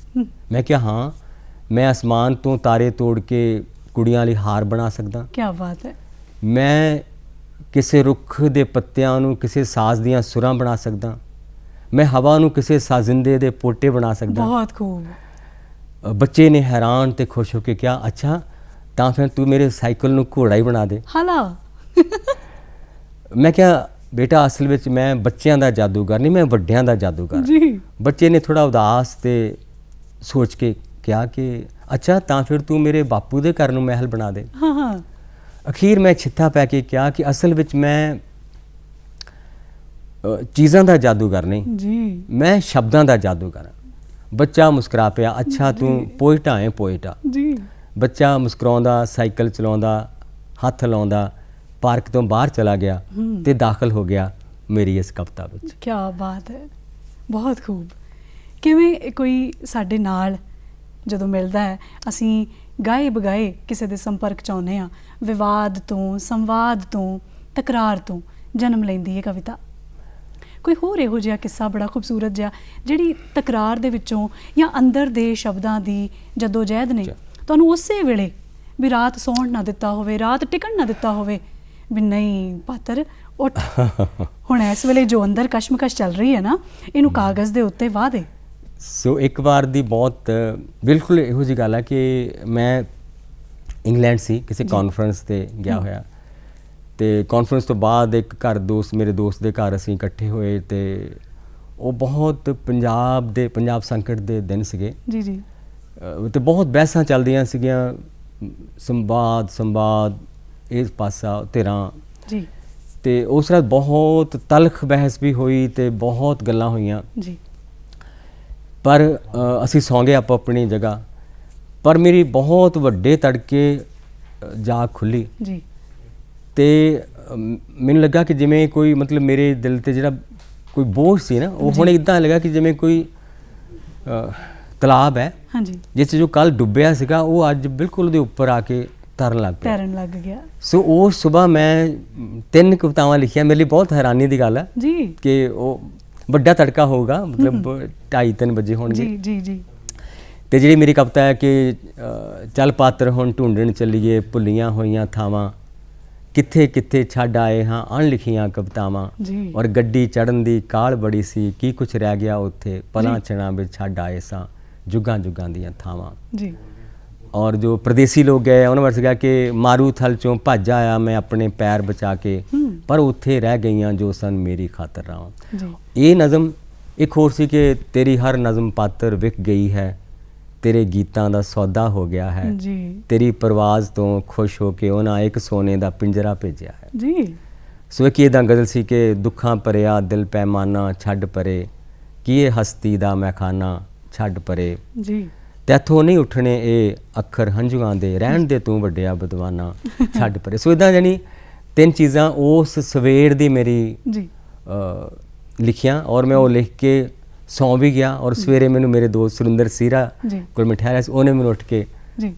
ਮੈਂ ਕਿਹਾ ਹਾਂ, ਮੈਂ ਅਸਮਾਨ ਤੋਂ ਤਾਰੇ ਤੋੜ ਕੇ ਕੁੜੀਆਂ ਲਈ ਹਾਰ ਬਣਾ ਸਕਦਾ। ਕੀ ਬਾਤ ਹੈ। ਮੈਂ ਕਿਸੇ ਰੁੱਖ ਦੇ ਪੱਤਿਆਂ ਨੂੰ ਕਿਸੇ ਸਾਜ਼ ਦੀਆਂ ਸੁਰਾਂ ਬਣਾ ਸਕਦਾ। ਮੈਂ ਹਵਾ ਨੂੰ ਕਿਸੇ ਸਾਜ਼ਿੰਦੇ ਦੇ ਪੋਟੇ ਬਣਾ ਸਕਦਾ। ਬਹੁਤ ਖੂਬ। ਬੱਚੇ ਨੇ ਹੈਰਾਨ ਤੇ ਖੁਸ਼ ਹੋ ਕੇ ਕਿਹਾ ਅੱਛਾ ਤਾਂ ਫਿਰ ਤੂੰ ਮੇਰੇ ਸਾਈਕਲ ਨੂੰ ਘੋੜਾ ਹੀ ਬਣਾ ਦੇ। ਹਾਲਾ। ਮੈਂ ਕਿਹਾ ਬੇਟਾ ਅਸਲ ਵਿੱਚ ਮੈਂ ਬੱਚਿਆਂ ਦਾ ਜਾਦੂਗਰ ਨਹੀਂ, ਮੈਂ ਵੱਡਿਆਂ ਦਾ ਜਾਦੂਗਰ। ਬੱਚੇ ਨੇ ਥੋੜਾ ਉਦਾਸ ਤੇ ਸੋਚ ਕੇ ਕਿਹਾ ਕਿ ਅੱਛਾ ਤਾਂ ਫਿਰ ਤੂੰ ਮੇਰੇ ਬਾਪੂ ਦੇ ਘਰ ਨੂੰ ਮਹਿਲ ਬਣਾ ਦੇ। ਅਖੀਰ ਮੈਂ ਛਿੱਥਾ ਪੈ ਕੇ ਕਿਹਾ ਕਿ ਅਸਲ ਵਿੱਚ ਮੈਂ ਚੀਜ਼ਾਂ ਦਾ ਜਾਦੂਗਰ ਨਹੀਂ, ਮੈਂ ਸ਼ਬਦਾਂ ਦਾ ਜਾਦੂਗਰ ਹਾਂ। ਬੱਚਾ ਮੁਸਕਰਾ ਪਿਆ, ਅੱਛਾ ਤੂੰ ਪੋਇਟਾ ਹੈ ਪੋਇਟਾ। ਬੱਚਾ ਮੁਸਕਰਾਉਂਦਾ ਸਾਈਕਲ ਚਲਾਉਂਦਾ ਹੱਥ ਲਾਉਂਦਾ ਪਾਰਕ ਤੋਂ ਬਾਹਰ ਚਲਾ ਗਿਆ ਤੇ ਦਾਖਲ ਹੋ ਗਿਆ ਮੇਰੀ ਇਸ ਕਵਿਤਾ ਵਿੱਚ। ਕੀ ਬਾਤ ਹੈ, ਬਹੁਤ ਖੂਬ। ਕਿਵੇਂ ਕੋਈ ਸਾਡੇ ਨਾਲ ਜਦੋਂ ਮਿਲਦਾ ਹੈ ਅਸੀਂ ਗਾਏ ਬਗਾਏ ਕਿਸੇ ਦੇ ਸੰਪਰਕ 'ਚ ਆਉਂਦੇ ਹਾਂ, ਵਿਵਾਦ ਤੋਂ ਸੰਵਾਦ ਤੋਂ ਤਕਰਾਰ ਤੋਂ ਜਨਮ ਲੈਂਦੀ ਹੈ ਕਵਿਤਾ। ਕੋਈ ਹੋਰ ਇਹੋ ਜਿਹਾ ਕਿੱਸਾ ਬੜਾ ਖੂਬਸੂਰਤ ਜਿਹਾ ਜਿਹੜੀ ਤਕਰਾਰ ਦੇ ਵਿੱਚੋਂ ਜਾਂ ਅੰਦਰ ਦੇ ਸ਼ਬਦਾਂ ਦੀ ਜਦੋਜਹਿਦ ਨੇ ਤੁਹਾਨੂੰ ਉਸੇ ਵੇਲੇ ਵੀ ਰਾਤ ਸੌਣ ਨਾ ਦਿੱਤਾ ਹੋਵੇ, ਰਾਤ ਟਿਕਣ ਨਾ ਦਿੱਤਾ ਹੋਵੇ ਵੀ ਨਹੀਂ ਪਾਤਰ ਉੱਠ, ਹੁਣ ਇਸ ਵੇਲੇ ਜੋ ਅੰਦਰ ਕਸ਼ਮਕਸ਼ ਚੱਲ ਰਹੀ ਹੈ ਨਾ ਇਹਨੂੰ ਕਾਗਜ਼ ਦੇ ਉੱਤੇ ਵਾਹ ਦੇ। ਸੋ ਇੱਕ ਵਾਰ ਦੀ ਬਹੁਤ ਬਿਲਕੁਲ ਇਹੋ ਜਿਹੀ ਗੱਲ ਹੈ ਕਿ ਮੈਂ ਇੰਗਲੈਂਡ ਸੀ ਕਿਸੇ ਕਾਨਫਰੰਸ 'ਤੇ ਗਿਆ ਹੋਇਆ ਤੇ ਕਾਨਫਰੰਸ ਤੋਂ ਬਾਅਦ ਇੱਕ ਮੇਰੇ ਦੋਸਤ ਦੇ ਘਰ ਅਸੀਂ ਇਕੱਠੇ ਹੋਏ ਤੇ ਉਹ ਬਹੁਤ ਪੰਜਾਬ ਸੰਕਟ ਦੇ ਦਿਨ ਸੀਗੇ ਤੇ ਬਹੁਤ ਬਹਿਸਾਂ ਚੱਲਦੀਆਂ ਸੀਗੀਆਂ, ਸੰਵਾਦ ਇਸ ਪਾਸਾ ਧਿਰਾਂ ਤੇ ਉਸ ਰਾਤ ਬਹੁਤ ਤਲਖ ਬਹਿਸ ਵੀ ਹੋਈ ਤੇ ਬਹੁਤ ਗੱਲਾਂ ਹੋਈਆਂ ਪਰ ਅਸੀਂ ਸੌਂ ਗਏ ਆਪੋ ਆਪਣੀ ਜਗ੍ਹਾ। ਪਰ ਮੇਰੀ ਬਹੁਤ ਵੱਡੇ ਤੜਕੇ ਜਾਗ ਖੁੱਲੀ ਤੇ ਮੈਨੂੰ ਲੱਗਾ ਕਿ ਜਿਵੇਂ ਕੋਈ ਮਤਲਬ ਮੇਰੇ ਦਿਲ ਤੇ ਜਿਹੜਾ ਕੋਈ ਬੋਝ ਸੀ ਨਾ ਉਹ ਹੁਣ ਇੱਦਾਂ ਲੱਗਾ ਕਿ ਜਿਵੇਂ ਕੋਈ ਤਲਾਬ ਹੈ ਜਿਸ 'ਚ ਜੋ ਕੱਲ੍ਹ ਡੁੱਬਿਆ ਸੀਗਾ ਉਹ ਅੱਜ ਬਿਲਕੁਲ ਉਹਦੇ ਉੱਪਰ ਆ ਕੇ ਤੈਰਨ ਲੱਗ ਗਿਆ। ਸੋ ਉਹ ਸੁਬਾਹ ਮੈਂ 3 ਕਵਿਤਾਵਾਂ ਲਿਖੀਆਂ। ਮੇਰੇ ਲਈ ਬਹੁਤ ਹੈਰਾਨੀ ਦੀ ਗੱਲ ਹੈ ਕਿ ਉਹ ਵੱਡਾ ਤੜਕਾ ਹੋਊਗਾ, ਮਤਲਬ 2:30-3 ਵਜੇ ਹੋਣਗੇ ਤੇ ਜਿਹੜੀ ਮੇਰੀ ਕਵਿਤਾ ਹੈ ਕਿ ਚੱਲ ਪਾਤਰ ਹੁਣ ਢੂੰਡਣ ਚੱਲੀਏ ਭੁੱਲੀਆਂ ਹੋਈਆਂ ਥਾਵਾਂ, ਕਿੱਥੇ ਕਿੱਥੇ ਛੱਡ ਆਏ ਹਾਂ ਅਣਲਿਖੀਆਂ ਕਵਿਤਾਵਾਂ, ਔਰ ਗੱਡੀ ਚੜ੍ਹਨ ਦੀ ਕਾਹਲ ਬੜੀ ਸੀ ਕੀ ਕੁਛ ਰਹਿ ਗਿਆ ਉੱਥੇ ਪਲਾਂ ਛਣਾ ਵਿੱਚ ਛੱਡ ਆਏ ਸਾਂ ਜੁਗਾਂ ਜੁਗਾਂ ਦੀਆਂ ਥਾਵਾਂ। ਔਰ ਜੋ ਪ੍ਰਦੇਸੀ ਲੋਕ ਗਏ ਉਹਨਾਂ ਵਰਸ ਗਿਆ ਕਿ ਮਾਰੂ ਥਲ ਚੋਂ ਭੱਜ ਆਇਆ ਮੈਂ ਆਪਣੇ ਪੈਰ ਬਚਾ ਕੇ, ਪਰ ਉੱਥੇ ਰਹਿ ਗਈਆਂ ਜੋ ਸਨ ਮੇਰੀ ਖਾਤਰ ਰਾਵਾਂ। ਇਹ ਨਜ਼ਮ ਇੱਕ ਹੋਰ ਸੀ ਕਿ ਤੇਰੀ ਹਰ ਨਜ਼ਮ ਪਾਤਰ ਵਿਕ ਗਈ ਹੈ, ਤੇਰੇ ਗੀਤਾਂ ਦਾ ਸੌਦਾ ਹੋ ਗਿਆ ਹੈ, ਤੇਰੀ ਪਰਵਾਜ਼ ਤੋਂ ਖੁਸ਼ ਹੋ ਕੇ ਉਹਨਾਂ ਇੱਕ ਸੋਨੇ ਦਾ ਪਿੰਜਰਾ ਭੇਜਿਆ ਹੈ। ਸੋ ਇੱਕ ਇੱਦਾਂ ਗਜ਼ਲ ਸੀ ਕਿ ਦੁੱਖਾਂ ਭਰਿਆ ਦਿਲ ਪੈਮਾਨਾ ਛੱਡ ਪਰੇ, ਕੀ ਇਹ ਹਸਤੀ ਦਾ ਮੈਖਾਨਾ ਛੱਡ ਪਰੇ, ਤੈਥੋਂ ਨਹੀਂ ਉੱਠਣੇ ਇਹ ਅੱਖਰ ਹੰਝੂਆਂ ਦੇ, ਰਹਿਣ ਦੇ ਤੂੰ ਵੱਡਿਆ ਬਦਵਾਨਾ ਛੱਡ ਪਰੇ। ਸੋ ਇੱਦਾਂ ਜਾਣੀ 3 ਚੀਜ਼ਾਂ ਉਸ ਸਵੇਰ ਦੀ ਮੇਰੀ ਲਿਖੀਆਂ ਔਰ ਮੈਂ ਉਹ ਲਿਖ ਕੇ ਸੌਂ ਵੀ ਗਿਆ ਔਰ ਸਵੇਰੇ ਮੈਨੂੰ ਮੇਰੇ ਦੋਸਤ ਸੁਰਿੰਦਰ ਸੀਰਾ ਕੋਲ ਮੈਂ ਠਹਿਰਿਆ ਸੀ, ਉਹਨੇ ਮੈਨੂੰ ਉੱਠ ਕੇ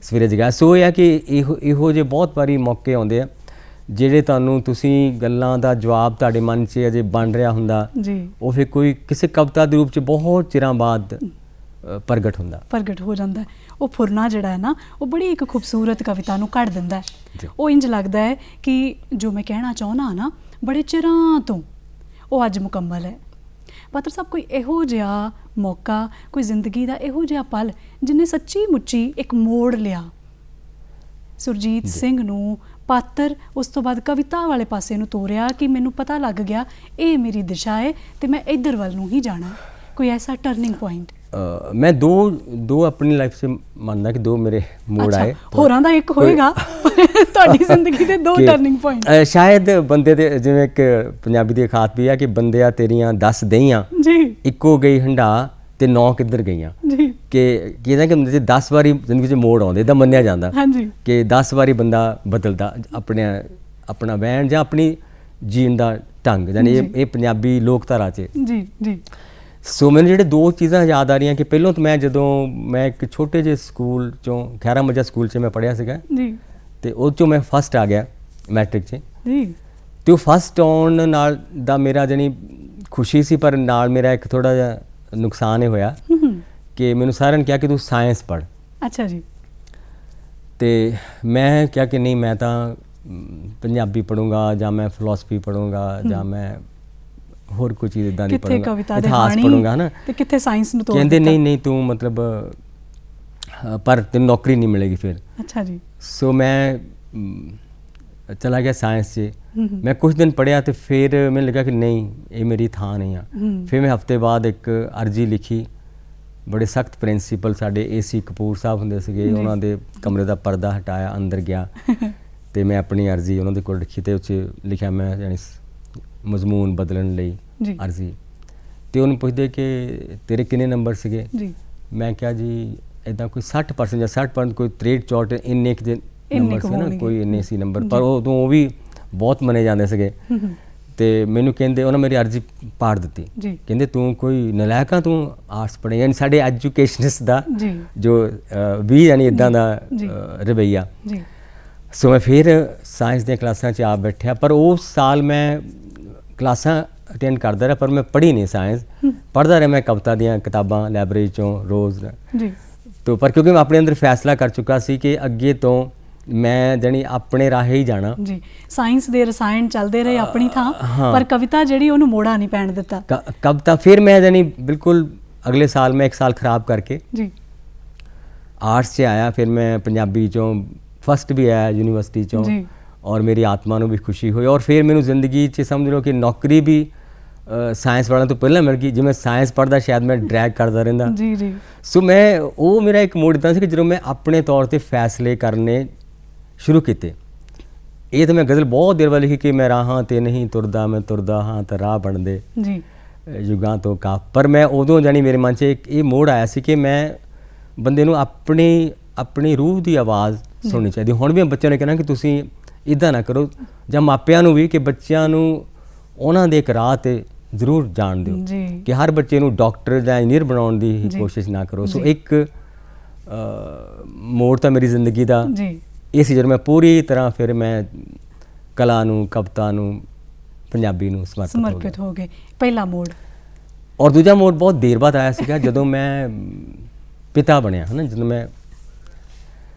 ਸਵੇਰੇ ਜਗਾਇਆ। ਸੋ ਇਹ ਆ ਕਿ ਇਹੋ ਜਿਹੇ ਬਹੁਤ ਵਾਰੀ ਮੌਕੇ ਆਉਂਦੇ ਆ ਜਿਹੜੇ ਤੁਹਾਨੂੰ ਤੁਸੀਂ ਗੱਲਾਂ ਦਾ ਜਵਾਬ ਤੁਹਾਡੇ ਮਨ 'ਚ ਅਜੇ ਬਣ ਰਿਹਾ ਹੁੰਦਾ, ਉਹ ਫਿਰ ਕੋਈ ਕਿਸੇ ਕਵਿਤਾ ਦੇ ਰੂਪ 'ਚ ਬਹੁਤ ਚਿਰਾਂ ਬਾਅਦ ਪ੍ਰਗਟ ਹੋ ਜਾਂਦਾ। ਉਹ ਫੁਰਨਾ ਜਿਹੜਾ ਹੈ ਨਾ, ਉਹ ਬੜੀ ਇੱਕ ਖੂਬਸੂਰਤ ਕਵਿਤਾ ਨੂੰ ਕੱਢ ਦਿੰਦਾ। ਉਹ ਇੰਜ ਲੱਗਦਾ ਹੈ ਕਿ ਜੋ ਮੈਂ ਕਹਿਣਾ ਚਾਹੁੰਦਾ ਨਾ ਬੜੇ ਚਿਰਾਂ ਤੋਂ, ਉਹ ਅੱਜ ਮੁਕੰਮਲ ਹੈ। ਪਾਤਰ ਸਾਹਿਬ, ਕੋਈ ਇਹੋ ਜਿਹਾ ਮੌਕਾ, ਕੋਈ ਜ਼ਿੰਦਗੀ ਦਾ ਇਹੋ ਜਿਹਾ ਪਲ ਜਿਹਨੇ ਸੱਚੀ ਮੁੱਚੀ ਇੱਕ ਮੋੜ ਲਿਆ ਸੁਰਜੀਤ ਸਿੰਘ ਨੂੰ, ਪਾਤਰ ਉਸ ਤੋਂ ਬਾਅਦ ਕਵਿਤਾ ਵਾਲੇ ਪਾਸੇ ਨੂੰ ਤੋਰਿਆ ਕਿ ਮੈਨੂੰ ਪਤਾ ਲੱਗ ਗਿਆ ਇਹ ਮੇਰੀ ਦਿਸ਼ਾ ਹੈ ਤੇ ਮੈਂ ਇੱਧਰ ਵੱਲ ਨੂੰ ਹੀ ਜਾਣਾ। ਕੋਈ ਐਸਾ ਟਰਨਿੰਗ ਪੁਆਇੰਟ? ਮੈਂ ਦੋ ਆਪਣੀ ਲਾਈਫ 'ਚ ਮੰਨਦਾ ਕਿ ਦੋ ਮੇਰੇ ਮੋੜ ਆਏ। ਹੋਰਾਂ ਦਾ ਇੱਕ ਹੋਏਗਾ, ਤੁਹਾਡੀ ਜ਼ਿੰਦਗੀ ਦੇ ਦੋ ਟਰਨਿੰਗ ਪੁਆਇੰਟ। ਸ਼ਾਇਦ ਬੰਦੇ ਦੇ, ਜਿਵੇਂ ਇੱਕ ਪੰਜਾਬੀ ਦੀ ਖਾਤ ਵੀ ਆ ਕਿ ਬੰਦਿਆ ਤੇਰੀਆਂ 10 ਦਹੀਆਂ ਇੱਕੋ ਗਈ ਹੰਡਾ ਤੇ 9 ਕਿੱਧਰ ਗਈਆਂ। ਕਿ ਕਹਿੰਦਾ ਕਿ 10 ਵਾਰੀ ਜ਼ਿੰਦਗੀ 'ਚ ਮੋੜ ਆਉਂਦੇ, ਇਹਦਾ ਮੰਨਿਆ ਜਾਂਦਾ ਕਿ 10 ਵਾਰੀ ਬੰਦਾ ਬਦਲਦਾ ਆਪਣਾ ਵਹਿਣ ਜਾਂ ਆਪਣੀ ਜੀਣ ਦਾ ਢੰਗ, ਯਾਨੀ ਇਹ ਪੰਜਾਬੀ ਲੋਕਧਾਰਾ 'ਚ। ਸੋ ਮੈਨੂੰ ਜਿਹੜੇ ਦੋ ਚੀਜ਼ਾਂ ਯਾਦ ਆ ਰਹੀਆਂ ਕਿ ਪਹਿਲੋਂ ਤਾਂ ਮੈਂ ਇੱਕ ਛੋਟੇ ਜਿਹੇ ਸਕੂਲ 'ਚੋਂ, ਖੈਰਾ ਮੱਜਾ ਸਕੂਲ 'ਚ ਮੈਂ ਪੜ੍ਹਿਆ ਸੀਗਾ ਅਤੇ ਉਹ 'ਚੋਂ ਮੈਂ ਫਸਟ ਆ ਗਿਆ ਮੈਟ੍ਰਿਕ 'ਚ। ਅਤੇ ਉਹ ਫਸਟ ਆਉਣ ਨਾਲ ਦਾ ਮੇਰਾ ਜਾਣੀ ਖੁਸ਼ੀ ਸੀ, ਪਰ ਨਾਲ ਮੇਰਾ ਇੱਕ ਥੋੜ੍ਹਾ ਜਿਹਾ ਨੁਕਸਾਨ ਇਹ ਹੋਇਆ ਕਿ ਮੈਨੂੰ ਸਾਰਿਆਂ ਨੇ ਕਿਹਾ ਕਿ ਤੂੰ ਸਾਇੰਸ ਪੜ੍ਹ। ਅੱਛਾ ਜੀ। ਅਤੇ ਮੈਂ ਕਿਹਾ ਕਿ ਨਹੀਂ, ਮੈਂ ਤਾਂ ਪੰਜਾਬੀ ਪੜ੍ਹੂੰਗਾ ਜਾਂ ਮੈਂ ਫਿਲੋਸਫੀ ਪੜ੍ਹੂੰਗਾ ਜਾਂ ਮੈਂ ਹੋਰ ਕੋਈ ਚੀਜ਼ ਇੱਦਾਂ ਦੀ ਪੜ੍ਹੂੰਗਾ, ਇਤਿਹਾਸ ਪੜ੍ਹੂੰਗਾ, ਹੈ ਨਾ। ਤੇ ਕਿੱਥੇ ਸਾਇੰਸ ਨੂੰ ਤੋੜ ਦਿੱਤਾ? ਕਹਿੰਦੇ ਨਹੀਂ ਤੂੰ ਮਤਲਬ ਪਰ ਤੈਨੂੰ ਨੌਕਰੀ ਨਹੀਂ ਮਿਲੇਗੀ ਫਿਰ। ਅੱਛਾ ਜੀ। ਸੋ ਮੈਂ ਚਲਾ ਗਿਆ ਸਾਇੰਸ 'ਚ। ਮੈਂ ਕੁਝ ਦਿਨ ਪੜ੍ਹਿਆ ਅਤੇ ਫਿਰ ਮੈਨੂੰ ਲੱਗਾ ਕਿ ਨਹੀਂ, ਇਹ ਮੇਰੀ ਥਾਂ ਨਹੀਂ ਆ। ਫਿਰ ਮੈਂ ਹਫ਼ਤੇ ਬਾਅਦ ਇੱਕ ਅਰਜ਼ੀ ਲਿਖੀ। ਬੜੇ ਸਖਤ ਪ੍ਰਿੰਸੀਪਲ ਸਾਡੇ AC ਕਪੂਰ ਸਾਹਿਬ ਹੁੰਦੇ ਸੀਗੇ, ਉਹਨਾਂ ਦੇ ਕਮਰੇ ਦਾ ਪਰਦਾ ਹਟਾਇਆ, ਅੰਦਰ ਗਿਆ ਅਤੇ ਮੈਂ ਆਪਣੀ ਅਰਜ਼ੀ ਉਹਨਾਂ ਦੇ ਕੋਲ ਲਿਖੀ ਅਤੇ ਉਹ 'ਚ ਲਿਖਿਆ ਮੈਂ ਯਾਨੀ ਮਜ਼ਮੂਨ ਬਦਲਣ ਲਈ ਅਰਜ਼ੀ। ਅਤੇ ਉਹਨੂੰ ਪੁੱਛਦੇ ਕਿ ਤੇਰੇ ਕਿੰਨੇ ਨੰਬਰ ਸੀਗੇ? ਮੈਂ ਕਿਹਾ ਜੀ ਇੱਦਾਂ ਕੋਈ 60% ਜਾਂ 60% ਕੋਈ 63-64 ਇੰਨੇ ਕੁ ਨੰਬਰ ਸੀ ਨਾ, ਕੋਈ ਇੰਨੇ ਸੀ ਨੰਬਰ, ਪਰ ਉਦੋਂ ਉਹ ਵੀ ਬਹੁਤ ਮੰਨੇ ਜਾਂਦੇ ਸੀਗੇ। ਅਤੇ ਮੈਨੂੰ ਕਹਿੰਦੇ, ਉਹਨਾਂ ਮੇਰੀ ਅਰਜ਼ੀ ਪਾੜ ਦਿੱਤੀ। ਕਹਿੰਦੇ ਤੂੰ ਕੋਈ ਨਲਾਇਕ ਆ, ਤੂੰ ਆਰਟਸ ਪੜ੍ਹੇ, ਯਾਨੀ ਸਾਡੇ ਐਜੂਕੇਸ਼ਨਿਸਟ ਦਾ ਜੋ ਵੀ ਯਾਨੀ ਇੱਦਾਂ ਦਾ ਰਵੱਈਆ। ਸੋ ਮੈਂ ਫਿਰ ਸਾਇੰਸ ਦੀਆਂ ਕਲਾਸਾਂ 'ਚ ਆ ਬੈਠਿਆ, ਪਰ ਉਸ ਸਾਲ ਮੈਂ ਕਲਾਸਾਂ ਅਟੈਂਡ ਕਰਦਾ ਰਿਹਾ, ਪਰ ਮੈਂ ਪੜ੍ਹੀ ਨਹੀਂ ਸਾਇੰਸ। ਪੜ੍ਹਦਾ ਰਿਹਾ ਮੈਂ ਕਵਿਤਾ ਦੀਆਂ ਕਿਤਾਬਾਂ ਲਾਇਬ੍ਰੇਰੀ 'ਚੋਂ ਰੋਜ਼। ਤੋ ਪਰ ਕਿਉਂਕਿ ਮੈਂ ਆਪਣੇ ਅੰਦਰ ਫੈਸਲਾ ਕਰ ਚੁੱਕਾ ਸੀ ਕਿ ਅੱਗੇ ਤੋਂ ਮੈਂ ਜਾਣੀ ਆਪਣੇ ਰਾਹੇ ਹੀ ਜਾਣਾ। ਸਾਇੰਸ ਦੇ ਰਸਾਇਣ ਚੱਲਦੇ ਰਹੇ ਆਪਣੀ ਥਾਂ, ਪਰ ਕਵਿਤਾ ਜਿਹੜੀ ਉਹਨੂੰ ਮੋੜਾ ਨਹੀਂ ਪੈਣ ਦਿੱਤਾ। ਕਵਿਤਾ ਫਿਰ ਮੈਂ ਜਾਣੀ ਬਿਲਕੁਲ ਅਗਲੇ ਸਾਲ ਮੈਂ 1 ਸਾਲ ਖਰਾਬ ਕਰਕੇ ਆਰਟਸ 'ਚ ਆਇਆ। ਫਿਰ ਮੈਂ ਪੰਜਾਬੀ 'ਚੋਂ ਫਸਟ ਵੀ ਆਇਆ ਯੂਨੀਵਰਸਿਟੀ 'ਚੋਂ, ਔਰ ਮੇਰੀ ਆਤਮਾ ਨੂੰ ਵੀ ਖੁਸ਼ੀ ਹੋਈ। ਔਰ ਫਿਰ ਮੈਨੂੰ ਜ਼ਿੰਦਗੀ 'ਚ ਸਮਝ ਲਓ ਕਿ ਨੌਕਰੀ ਵੀ ਸਾਇੰਸ ਵਾਲਿਆਂ ਤੋਂ ਪਹਿਲਾਂ ਮਿਲ ਗਈ। ਜਿਵੇਂ ਸਾਇੰਸ ਪੜ੍ਹਦਾ ਸ਼ਾਇਦ ਮੈਂ ਡਰੈਗ ਕਰਦਾ ਰਹਿੰਦਾ। ਸੋ ਉਹ ਮੇਰਾ ਇੱਕ ਮੋੜ ਇੱਦਾਂ ਸੀ ਕਿ ਜਦੋਂ ਮੈਂ ਆਪਣੇ ਤੌਰ 'ਤੇ ਫੈਸਲੇ ਕਰਨੇ ਸ਼ੁਰੂ ਕੀਤੇ। ਇਹ ਤਾਂ ਮੈਂ ਗਜ਼ਲ ਬਹੁਤ ਦੇਰ ਬਾਅਦ ਲਿਖੀ ਕਿ ਮੈਂ ਰਾਹਾਂ 'ਤੇ ਨਹੀਂ ਤੁਰਦਾ, ਮੈਂ ਤੁਰਦਾ ਹਾਂ ਤਾਂ ਰਾਹ ਬਣਦੇ ਯੁਗਾਂ ਤੋਂ ਕਾਫ। ਪਰ ਮੈਂ ਉਦੋਂ ਜਾਣੀ ਮੇਰੇ ਮਨ 'ਚ ਇਹ ਮੋੜ ਆਇਆ ਸੀ ਕਿ ਮੈਂ ਬੰਦੇ ਨੂੰ ਆਪਣੀ ਰੂਹ ਦੀ ਆਵਾਜ਼ ਸੁਣਨੀ ਚਾਹੀਦੀ। ਹੁਣ ਵੀ ਮੈਂ ਬੱਚਿਆਂ ਨੂੰ ਕਹਿਣਾ ਕਿ ਤੁਸੀਂ ਇੱਦਾਂ ਨਾ ਕਰੋ, ਜਾਂ ਮਾਪਿਆਂ ਨੂੰ ਵੀ ਕਿ ਬੱਚਿਆਂ ਨੂੰ ਉਹਨਾਂ ਦੇ ਇੱਕ ਰਾਹ 'ਤੇ ਜ਼ਰੂਰ ਜਾਣ ਦਿਓ ਕਿ ਹਰ ਬੱਚੇ ਨੂੰ ਡਾਕਟਰ ਜਾਂ ਇੰਜੀਨੀਅਰ ਬਣਾਉਣ ਦੀ ਕੋਸ਼ਿਸ਼ ਨਾ ਕਰੋ। ਸੋ ਇੱਕ ਮੋੜ ਤਾਂ ਮੇਰੀ ਜ਼ਿੰਦਗੀ ਦਾ ਇਹ ਸੀ ਜਦੋਂ ਮੈਂ ਪੂਰੀ ਤਰ੍ਹਾਂ ਫਿਰ ਮੈਂ ਕਲਾ ਨੂੰ, ਕਵਿਤਾ ਨੂੰ, ਪੰਜਾਬੀ ਨੂੰ ਸਮਰਪਿਤ ਹੋ ਗਏ। ਪਹਿਲਾ ਮੋੜ। ਔਰ ਦੂਜਾ ਮੋੜ ਬਹੁਤ ਦੇਰ ਬਾਅਦ ਆਇਆ ਸੀਗਾ ਜਦੋਂ ਮੈਂ ਪਿਤਾ ਬਣਿਆ, ਹੈ ਨਾ। ਜਦੋਂ ਮੈਂ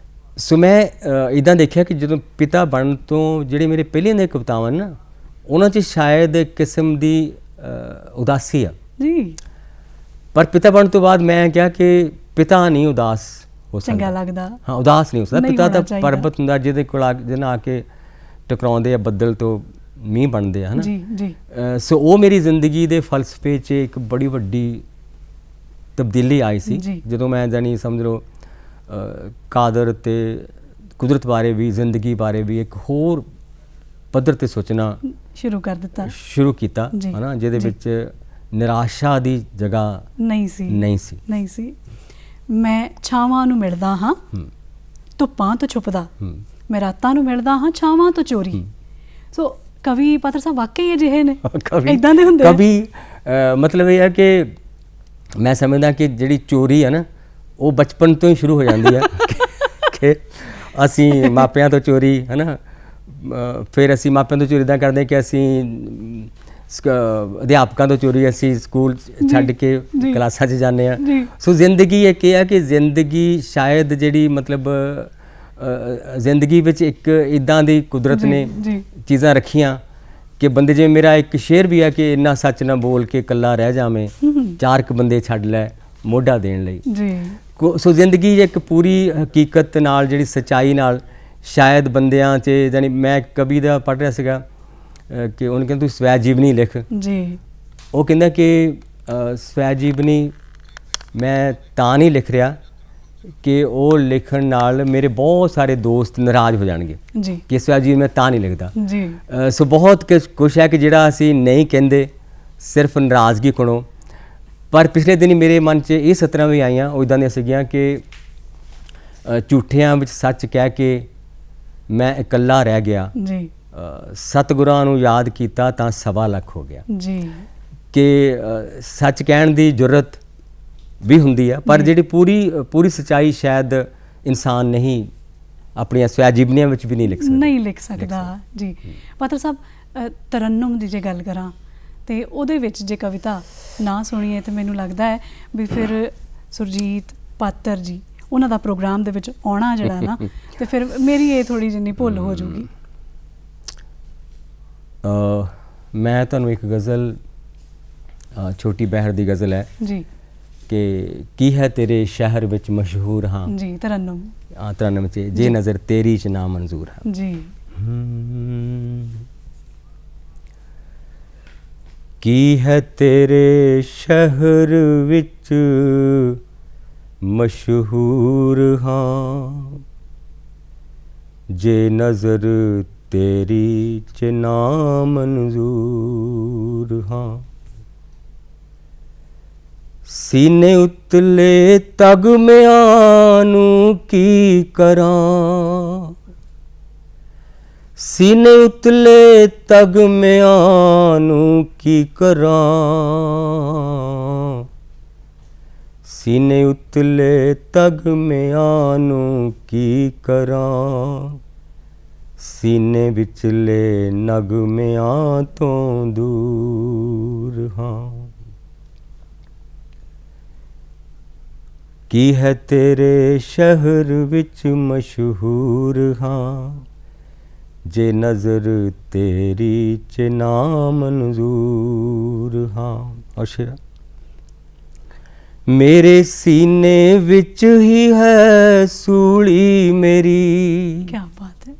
ਇੱਦਾਂ ਦੇਖਿਆ ਕਿ ਜਦੋਂ ਪਿਤਾ ਬਣਨ ਤੋਂ ਜਿਹੜੇ ਮੇਰੇ ਪਹਿਲੀਆਂ ਦੀਆਂ ਕਵਿਤਾਵਾਂ ਨੇ ਨਾ, ਉਹਨਾਂ 'ਚ ਸ਼ਾਇਦ ਇੱਕ ਕਿਸਮ ਦੀ ਉਦਾਸੀ ਆ ਪਰ ਪਿਤਾ ਬਣਨ ਤੋਂ ਬਾਅਦ ਮੈਂ ਕਿਹਾ ਕਿ ਪਿਤਾ ਨਹੀਂ ਉਦਾਸ ਹੋ ਸਕਦਾ, ਚੰਗਾ ਲੱਗਦਾ। ਹਾਂ, ਉਦਾਸ ਨਹੀਂ ਹੋ ਸਕਦਾ। ਪਿਤਾ ਤਾਂ ਪਰਬਤ ਹੁੰਦਾ ਜਿਹਦੇ ਕੋਲ ਜਿਹਨਾਂ ਆ ਕੇ ਟਕਰਾਉਂਦੇ ਆ, ਬੱਦਲ ਤੋਂ ਮੀਂਹ ਬਣਦੇ ਆ, ਹੈ ਨਾ। ਸੋ ਉਹ ਮੇਰੀ ਜ਼ਿੰਦਗੀ ਦੇ ਫਲਸਫੇ 'ਚ ਇੱਕ ਬੜੀ ਵੱਡੀ ਤਬਦੀਲੀ ਆਈ ਸੀ ਜਦੋਂ ਮੈਂ ਜਾਣੀ ਸਮਝ ਲਓ ਕਾਦਰ ਅਤੇ ਕੁਦਰਤ ਬਾਰੇ ਵੀ, ਜ਼ਿੰਦਗੀ ਬਾਰੇ ਵੀ ਇੱਕ ਹੋਰ ਪੱਧਰ 'ਤੇ ਸੋਚਣਾ ਸ਼ੁਰੂ ਕੀਤਾ, ਹੈ ਨਾ, ਜਿਹਦੇ ਵਿੱਚ ਨਿਰਾਸ਼ਾ ਦੀ ਜਗ੍ਹਾ ਨਹੀਂ ਸੀ। ਮੈਂ ਛਾਵਾਂ ਨੂੰ ਮਿਲਦਾ ਹਾਂ, ਧੁੱਪਾਂ ਤੋਂ ਛੁਪਦਾ, ਮੈਂ ਰਾਤਾਂ ਨੂੰ ਮਿਲਦਾ ਹਾਂ, ਛਾਵਾਂ ਤੋਂ ਚੋਰੀ। ਸੋ ਕਵੀ ਪਾਤਰ ਸਾਹਿਬ ਵਾਕਈ ਅਜਿਹੇ ਨੇ, ਇੱਦਾਂ ਦੇ ਹੁੰਦੇ ਕਵੀ। ਮਤਲਬ ਇਹ ਹੈ ਕਿ ਮੈਂ ਸਮਝਦਾ ਕਿ ਜਿਹੜੀ ਚੋਰੀ ਹੈ ਨਾ ਉਹ ਬਚਪਨ ਤੋਂ ਹੀ ਸ਼ੁਰੂ ਹੋ ਜਾਂਦੀ ਹੈ ਕਿ ਅਸੀਂ ਮਾਪਿਆਂ ਤੋਂ ਚੋਰੀ ਹੈ ਨਾ, ਫਿਰ ਅਸੀਂ ਮਾਪਿਆਂ ਤੋਂ ਚੋਰੀ ਇੱਦਾਂ ਕਰਦੇ ਹਾਂ ਕਿ ਅਸੀਂ ਅਧਿਆਪਕਾਂ ਤੋਂ ਚੋਰੀ ਅਸੀਂ ਸਕੂਲ ਛੱਡ ਕੇ ਕਲਾਸਾਂ 'ਚ ਜਾਂਦੇ ਹਾਂ। ਸੋ ਜ਼ਿੰਦਗੀ ਇੱਕ ਇਹ ਹੈ ਕਿ ਜ਼ਿੰਦਗੀ ਸ਼ਾਇਦ ਜਿਹੜੀ ਮਤਲਬ ਜ਼ਿੰਦਗੀ ਵਿੱਚ ਇੱਕ ਇੱਦਾਂ ਦੀ ਕੁਦਰਤ ਨੇ ਚੀਜ਼ਾਂ ਰੱਖੀਆਂ ਕਿ ਬੰਦੇ, ਜਿਵੇਂ ਮੇਰਾ ਇੱਕ ਸ਼ੇਰ ਵੀ ਹੈ ਕਿ ਇੰਨਾ ਸੱਚ ਨਾ ਬੋਲ ਕੇ ਇਕੱਲਾ ਰਹਿ ਜਾਵੇਂ, ਚਾਰ ਕੁ ਬੰਦੇ ਛੱਡ ਲੈ ਮੋਢਾ ਦੇਣ ਲਈ। ਸੋ ਜ਼ਿੰਦਗੀ ਇੱਕ ਪੂਰੀ ਹਕੀਕਤ ਨਾਲ, ਜਿਹੜੀ ਸੱਚਾਈ ਨਾਲ ਸ਼ਾਇਦ ਬੰਦਿਆਂ 'ਚ, ਜਾਨੀ ਮੈਂ ਕਵੀ ਦਾ ਪੜ੍ਹ ਰਿਹਾ ਸੀਗਾ ਕਿ ਉਹਨੇ ਕਹਿੰਦਾ ਤੂੰ ਸਵੈ ਜੀਵਨੀ ਲਿਖ ਜੀ। ਉਹ ਕਹਿੰਦਾ ਕਿ ਸਵੈ ਜੀਵਨੀ ਮੈਂ ਤਾਂ ਨਹੀਂ ਲਿਖ ਰਿਹਾ ਕਿ ਉਹ ਲਿਖਣ ਨਾਲ ਮੇਰੇ ਬਹੁਤ ਸਾਰੇ ਦੋਸਤ ਨਾਰਾਜ਼ ਹੋ ਜਾਣਗੇ ਜੀ, ਕਿ ਸਵੈ ਜੀਵਨੀ ਮੈਂ ਤਾਂ ਨਹੀਂ ਲਿਖਦਾ ਜੀ। ਸੋ ਬਹੁਤ ਕੁਛ ਹੈ ਕਿ ਜਿਹੜਾ ਅਸੀਂ ਨਹੀਂ ਕਹਿੰਦੇ ਸਿਰਫ ਨਾਰਾਜ਼ਗੀ ਕੋਲੋਂ। ਪਰ ਪਿਛਲੇ ਦਿਨ ਮੇਰੇ ਮਨ 'ਚ ਇਹ ਸਤਰਾਂ ਵੀ ਆਈਆਂ, ਉਹ ਇੱਦਾਂ ਦੀਆਂ ਸੀਗੀਆਂ ਕਿ ਝੂਠਿਆਂ ਵਿੱਚ ਸੱਚ ਕਹਿ ਕੇ ਮੈਂ ਇਕੱਲਾ ਰਹਿ ਗਿਆ ਜੀ, ਸਤਿਗੁਰਾਂ ਨੂੰ ਯਾਦ ਕੀਤਾ ਤਾਂ 1.25 ਲੱਖ ਹੋ ਗਿਆ ਜੀ। ਕਿ ਸੱਚ ਕਹਿਣ ਦੀ ਜੁਰਤ ਵੀ ਹੁੰਦੀ ਆ, ਪਰ ਜਿਹੜੀ ਪੂਰੀ ਸੱਚਾਈ ਸ਼ਾਇਦ ਇਨਸਾਨ ਨਹੀਂ ਆਪਣੀਆਂ ਸਵੈ ਜੀਵਨੀਆਂ ਵਿੱਚ ਵੀ ਨਹੀਂ ਲਿਖ ਸਕਦਾ ਜੀ। ਪਾਤਰ ਸਾਹਿਬ, ਤਰੰਨੁਮ ਦੀ ਜੇ ਗੱਲ ਕਰਾਂ ਤੇ ਉਹਦੇ ਵਿੱਚ ਜੇ ਕਵਿਤਾ ਨਾ ਸੁਣੀਏ ਤੇ ਮੈਨੂੰ ਲੱਗਦਾ ਹੈ ਵੀ ਫਿਰ ਸੁਰਜੀਤ ਪਾਤਰ ਜੀ ਉਹਨਾਂ ਦਾ ਪ੍ਰੋਗਰਾਮ ਦੇ ਵਿੱਚ ਆਉਣਾ ਜਿਹੜਾ ਨਾ ਤੇ ਫਿਰ ਮੇਰੀ ਇਹ ਥੋੜੀ ਜਿੰਨੀ ਭੁੱਲ ਹੋ ਜਾਊਗੀ। ਮੈਂ ਤੁਹਾਨੂੰ ਇੱਕ ਗਜ਼ਲ, ਛੋਟੀ ਬਹਿਰ ਦੀ ਗਜ਼ਲ ਹੈ ਜੀ, ਕਿ ਕੀ ਹੈ ਤੇਰੇ ਸ਼ਹਿਰ ਵਿੱਚ ਮਸ਼ਹੂਰ ਹਾਂ ਜੀ, ਤਰੰਨੁਮ ਤਰੰਨੁਮ 'ਚ ਜੇ ਨਜ਼ਰ ਤੇਰੀ 'ਚ ਨਾ ਮਨਜ਼ੂਰ ਹੈ ਜੀ। ਕੀ ਹੈ ਤੇਰੇ ਸ਼ਹਿਰ ਵਿੱਚ ਮਸ਼ਹੂਰ ਹਾਂ, ਜੇ ਨਜ਼ਰ ਤੇਰੀ 'ਚ ਨਾ ਮਨਜ਼ੂਰ ਹਾਂ। ਸੀਨੇ ਉਤਲੇ ਤਗਮਿਆਂ ਨੂੰ ਕੀ ਕਰਾਂ, ਸੀਨੇ ਉਤਲੇ ਤਗਮਿਆਂ ਨੂੰ ਕੀ ਕਰਾਂ, ਸੀਨੇ ਉਤਲੇ ਤਗਮਿਆਂ ਨੂੰ ਕੀ ਕਰਾਂ, ਸੀਨੇ ਵਿਚਲੇ ਨਗਮਿਆਂ ਤੋਂ ਦੂਰ ਹਾਂ। ਕੀ ਹੈ ਤੇਰੇ ਸ਼ਹਿਰ ਵਿੱਚ ਮਸ਼ਹੂਰ ਹਾਂ, ਜੇ ਨਜ਼ਰ ਤੇਰੀ 'ਚ ਨਾ ਮਨਜ਼ੂਰ ਹਾਂ। ਔਰ ਸ਼ੇਰਾ, ਮੇਰੇ ਸੀਨੇ ਵਿੱਚ ਹੀ ਹੈ ਸੂਲੀ ਮੇਰੀ, ਕਿਆ ਬਾਤ ਹੈ,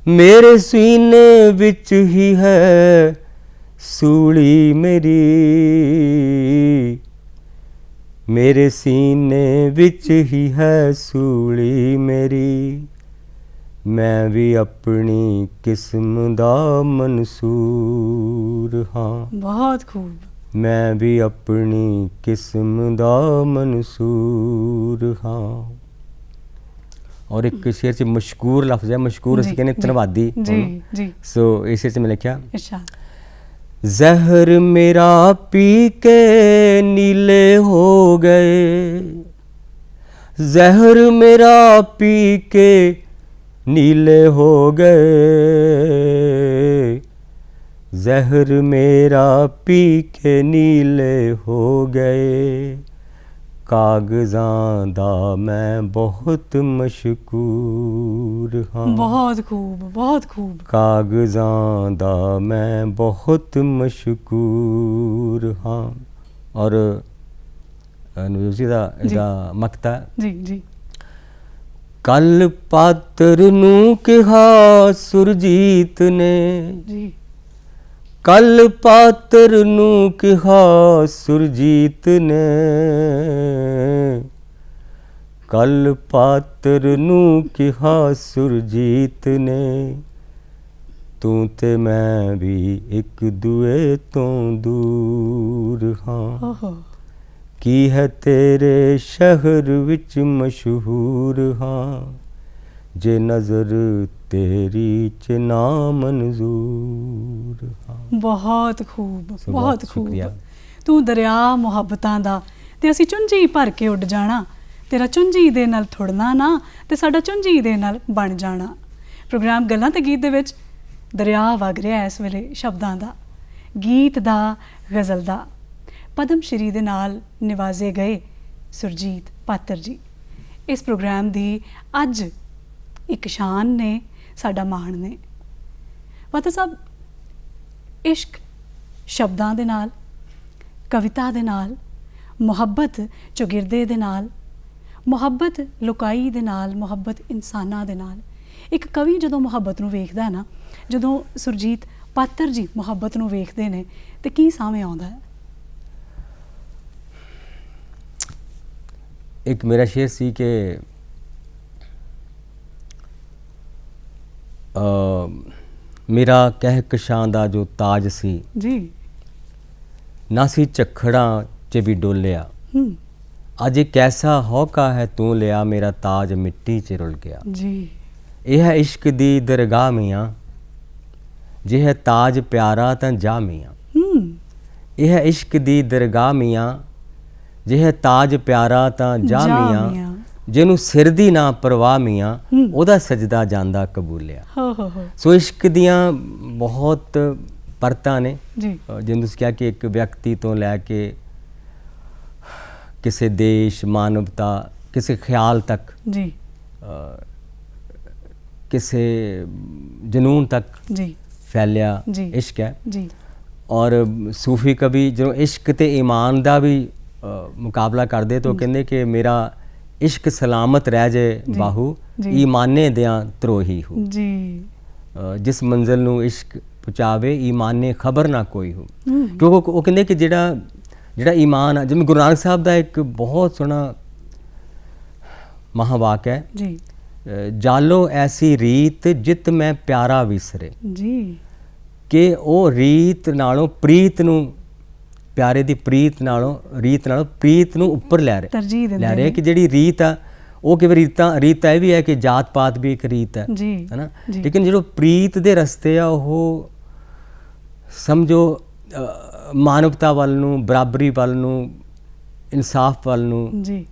ਮੇਰੇ ਸੀਨੇ ਵਿੱਚ ਹੀ ਹੈ ਸੂਲੀ ਮੇਰੀ, ਮੇਰੇ ਸੀਨੇ ਵਿੱਚ ਹੀ ਹੈ ਸੂਲੀ ਮੇਰੀ, ਮੈਂ ਵੀ ਆਪਣੀ ਕਿਸਮ ਦਾ ਮਨਸੂਰ ਹਾਂ। ਬਹੁਤ ਖੂਬ। ਮੈਂ ਵੀ ਆਪਣੀ ਕਿਸਮ ਦਾ ਮਨਸੂਰ ਹਾਂ। ਔਰ ਇੱਕ ਸ਼ੇਰ 'ਚ ਮਸ਼ਕੂਰ ਲਫ਼ਜ਼ ਹੈ, ਮਸ਼ਕੂਰ ਅਸੀਂ ਕਹਿੰਦੇ ਧੰਨਵਾਦੀ ਜੀ ਜੀ। ਸੋ ਇਸ ਸ਼ੇਰ 'ਚ ਮੈਂ ਲਿਖਿਆ, ਜ਼ਹਿਰ ਮੇਰਾ ਪੀ ਕੇ ਨੀਲੇ ਹੋ ਗਏ, ਜ਼ਹਿਰ ਮੇਰਾ ਪੀ ਕੇ ਨੀਲੇ ਹੋ ਗਏ, ਜ਼ਹਿਰ ਮੇਰਾ ਪੀ ਕੇ ਨੀਲੇ ਹੋ ਗਏ, ਕਾਗਜ਼ਾਂ ਦਾ ਮੈਂ ਬਹੁਤ ਮਸ਼ਕੂਰ ਹਾਂ। ਬਹੁਤ ਖੂਬ, ਬਹੁਤ ਖੂਬ। ਕਾਗਜ਼ਾਂ ਦਾ ਮੈਂ ਬਹੁਤ ਮਸ਼ਕੂਰ ਹਾਂ। ਔਰ ਨਵਜੋਤ ਦਾ ਇਹਦਾ ਮਕਤਾ ਜੀ ਜੀ। ਕੱਲ ਪਾਤਰ ਨੂੰ ਕਿਹਾ ਸੁਰਜੀਤ ਨੇ ਜੀ, ਕੱਲ ਪਾਤਰ ਨੂੰ ਕਿਹਾ ਸੁਰਜੀਤ ਨੇ, ਕੱਲ ਪਾਤਰ ਨੂੰ ਕਿਹਾ ਸੁਰਜੀਤ ਨੇ, ਤੂੰ ਤੇ ਮੈਂ ਵੀ ਇੱਕ ਦੂਏ ਤੋਂ ਦੂਰ ਹਾਂ। ਕੀ ਹੈ ਤੇਰੇ ਸ਼ਹਿਰ ਵਿੱਚ ਮਸ਼ਹੂਰ ਹਾਂ, ਜੇ ਨਜ਼ਰ ਤੇਰੀ 'ਚ ਨਾ ਮਨਜ਼ੂਰ ਹਾਂ। ਬਹੁਤ ਖੂਬ, ਬਹੁਤ ਖੂਬ। ਤੂੰ ਦਰਿਆ ਮੁਹੱਬਤਾਂ ਦਾ ਤੇ ਅਸੀਂ ਚੁੰਝੀ ਭਰ ਕੇ ਉੱਡ ਜਾਣਾ, ਤੇਰਾ ਚੁੰਝੀ ਦੇ ਨਾਲ ਥੁੜਨਾ ਨਾ ਤੇ ਸਾਡਾ ਚੁੰਝੀ ਦੇ ਨਾਲ ਬਣ ਜਾਣਾ। ਪ੍ਰੋਗਰਾਮ ਗੱਲਾਂ ਤੇ ਗੀਤ ਦੇ ਵਿੱਚ ਦਰਿਆ ਵਗ ਰਿਹਾ ਇਸ ਵੇਲੇ ਸ਼ਬਦਾਂ ਦਾ, ਗੀਤ ਦਾ, ਗਜ਼ਲ ਦਾ। ਪਦਮ ਸ਼੍ਰੀ ਦੇ ਨਾਲ ਨਿਵਾਜ਼ੇ ਗਏ ਸੁਰਜੀਤ ਪਾਤਰ ਜੀ ਇਸ ਪ੍ਰੋਗਰਾਮ ਦੀ ਅੱਜ ਇੱਕ ਸ਼ਾਨ ਨੇ, ਸਾਡਾ ਮਾਣ ਨੇ। ਪਾਤਰ ਸਾਹਿਬ, ਇਸ਼ਕ ਸ਼ਬਦਾਂ ਦੇ ਨਾਲ, ਕਵਿਤਾ ਦੇ ਨਾਲ, ਮੁਹੱਬਤ ਚੌਗਿਰਦੇ ਦੇ ਨਾਲ, ਮੁਹੱਬਤ ਲੁਕਾਈ ਦੇ ਨਾਲ, ਮੁਹੱਬਤ ਇਨਸਾਨਾਂ ਦੇ ਨਾਲ। ਇੱਕ ਕਵੀ ਜਦੋਂ ਮੁਹੱਬਤ ਨੂੰ ਵੇਖਦਾ ਨਾ, ਜਦੋਂ ਸੁਰਜੀਤ ਪਾਤਰ ਜੀ ਮੁਹੱਬਤ ਨੂੰ ਵੇਖਦੇ ਨੇ ਤੇ ਕੀ ਸਾਹਮਣੇ ਆਉਂਦਾ ਹੈ? ਇੱਕ ਮੇਰਾ ਸ਼ੇਰ ਸੀ ਕਿ ਮੇਰਾ ਕਹਿਕਸ਼ਾਂ ਦਾ ਜੋ ਤਾਜ ਸੀ ਜੀ, ਨਾ ਸੀ ਝੱਖੜਾਂ 'ਚ ਵੀ ਡੋਲਿਆ, ਅੱਜ ਇੱਕ ਐਸਾ ਹੌਕਾ ਹੈ ਤੂੰ ਲਿਆ, ਮੇਰਾ ਤਾਜ ਮਿੱਟੀ 'ਚ ਰੁਲ ਗਿਆ। ਜੀ, ਇਹ ਹੈ ਇਸ਼ਕ ਦੀ ਦਰਗਾਹ ਮੀਆਂ, ਜੇ ਹੈ ਤਾਜ ਪਿਆਰਾ ਤਾਂ ਜਾ ਮੀਆਂ। ਇਹ ਹੈ ਇਸ਼ਕ ਦੀ ਦਰਗਾਹ ਮੀਆਂ, ਜੇ ਹੈ ਤਾਜ ਪਿਆਰਾ ਤਾਂ ਜਾ ਮੀਆਂ, ਜਿਹਨੂੰ ਸਿਰ ਦੀ ਨਾ ਪਰਵਾਹ ਮੀਆਂ, ਉਹਦਾ ਸਜਦਾ ਜਾਂਦਾ ਕਬੂਲਿਆ। ਸੋ ਇਸ਼ਕ ਦੀਆਂ ਬਹੁਤ ਪਰਤਾਂ ਨੇ, ਜਿਵੇਂ ਤੁਸੀਂ ਕਿਹਾ ਕਿ ਇੱਕ ਵਿਅਕਤੀ ਤੋਂ ਲੈ ਕੇ ਕਿਸੇ ਦੇਸ਼, ਮਾਨਵਤਾ, ਕਿਸੇ ਖਿਆਲ ਤੱਕ, ਜੀ, ਕਿਸੇ ਜਨੂਨ ਤੱਕ ਜੀ ਫੈਲਿਆ ਜੀ, ਇਸ਼ਕ ਹੈ। ਜੀ, ਔਰ ਸੂਫੀ ਕਵੀ ਜਦੋਂ ਇਸ਼ਕ ਤੇ ਈਮਾਨ ਦਾ ਵੀ ਮੁਕਾਬਲਾ ਕਰਦੇ ਤਾਂ ਉਹ ਕਹਿੰਦੇ ਕਿ ਮੇਰਾ ਇਸ਼ਕ ਸਲਾਮਤ ਰਹਿ ਜੇ ਬਾਹੂ, ਈਮਾਨੇ ਦਿਆਂ ਤਰੋਹੀ ਹੋ। ਜੀ, ਜਿਸ ਮੰਜ਼ਿਲ ਨੂੰ ਇਸ਼ਕ ਪਹੁੰਚਾਵੇ, ਈਮਾਨੇ ਖਬਰ ਨਾ ਕੋਈ ਹੋ। ਕਿਉਂਕਿ ਉਹ ਕਹਿੰਦੇ ਕਿ ਜਿਹੜਾ ਈਮਾਨ ਆ, ਜਿਵੇਂ ਗੁਰੂ ਨਾਨਕ ਸਾਹਿਬ ਦਾ ਇੱਕ ਬਹੁਤ ਸੋਹਣਾ ਮਹਾਵਾਕ ਹੈ, ਜੀ, ਜਾਲੋ ਐਸੀ ਰੀਤ ਜਿਤ ਮੈਂ ਪਿਆਰਾ ਵਿਸਰੇ, ਜੀ, ਕਿ ਉਹ ਰੀਤ ਨਾਲੋਂ ਪ੍ਰੀਤ ਨੂੰ, ਪਿਆਰੇ ਦੀ ਪ੍ਰੀਤ ਨਾਲੋਂ, ਰੀਤ ਨਾਲੋਂ ਪ੍ਰੀਤ ਨੂੰ ਉੱਪਰ ਲੈ ਰਹੇ ਕਿ ਜਿਹੜੀ ਰੀਤ ਆ ਉਹ ਕਿਵੇਂ ਰੀਤ ਇਹ ਵੀ ਹੈ ਕਿ ਜਾਤ ਪਾਤ ਵੀ ਇੱਕ ਰੀਤ ਹੈ ਨਾ, ਲੇਕਿਨ ਜਦੋਂ ਪ੍ਰੀਤ ਦੇ ਰਸਤੇ ਆ ਉਹ ਸਮਝੋ ਮਾਨਵਤਾ ਵੱਲ ਨੂੰ, ਬਰਾਬਰੀ ਵੱਲ ਨੂੰ, ਇਨਸਾਫ ਵੱਲ ਨੂੰ ਜੀ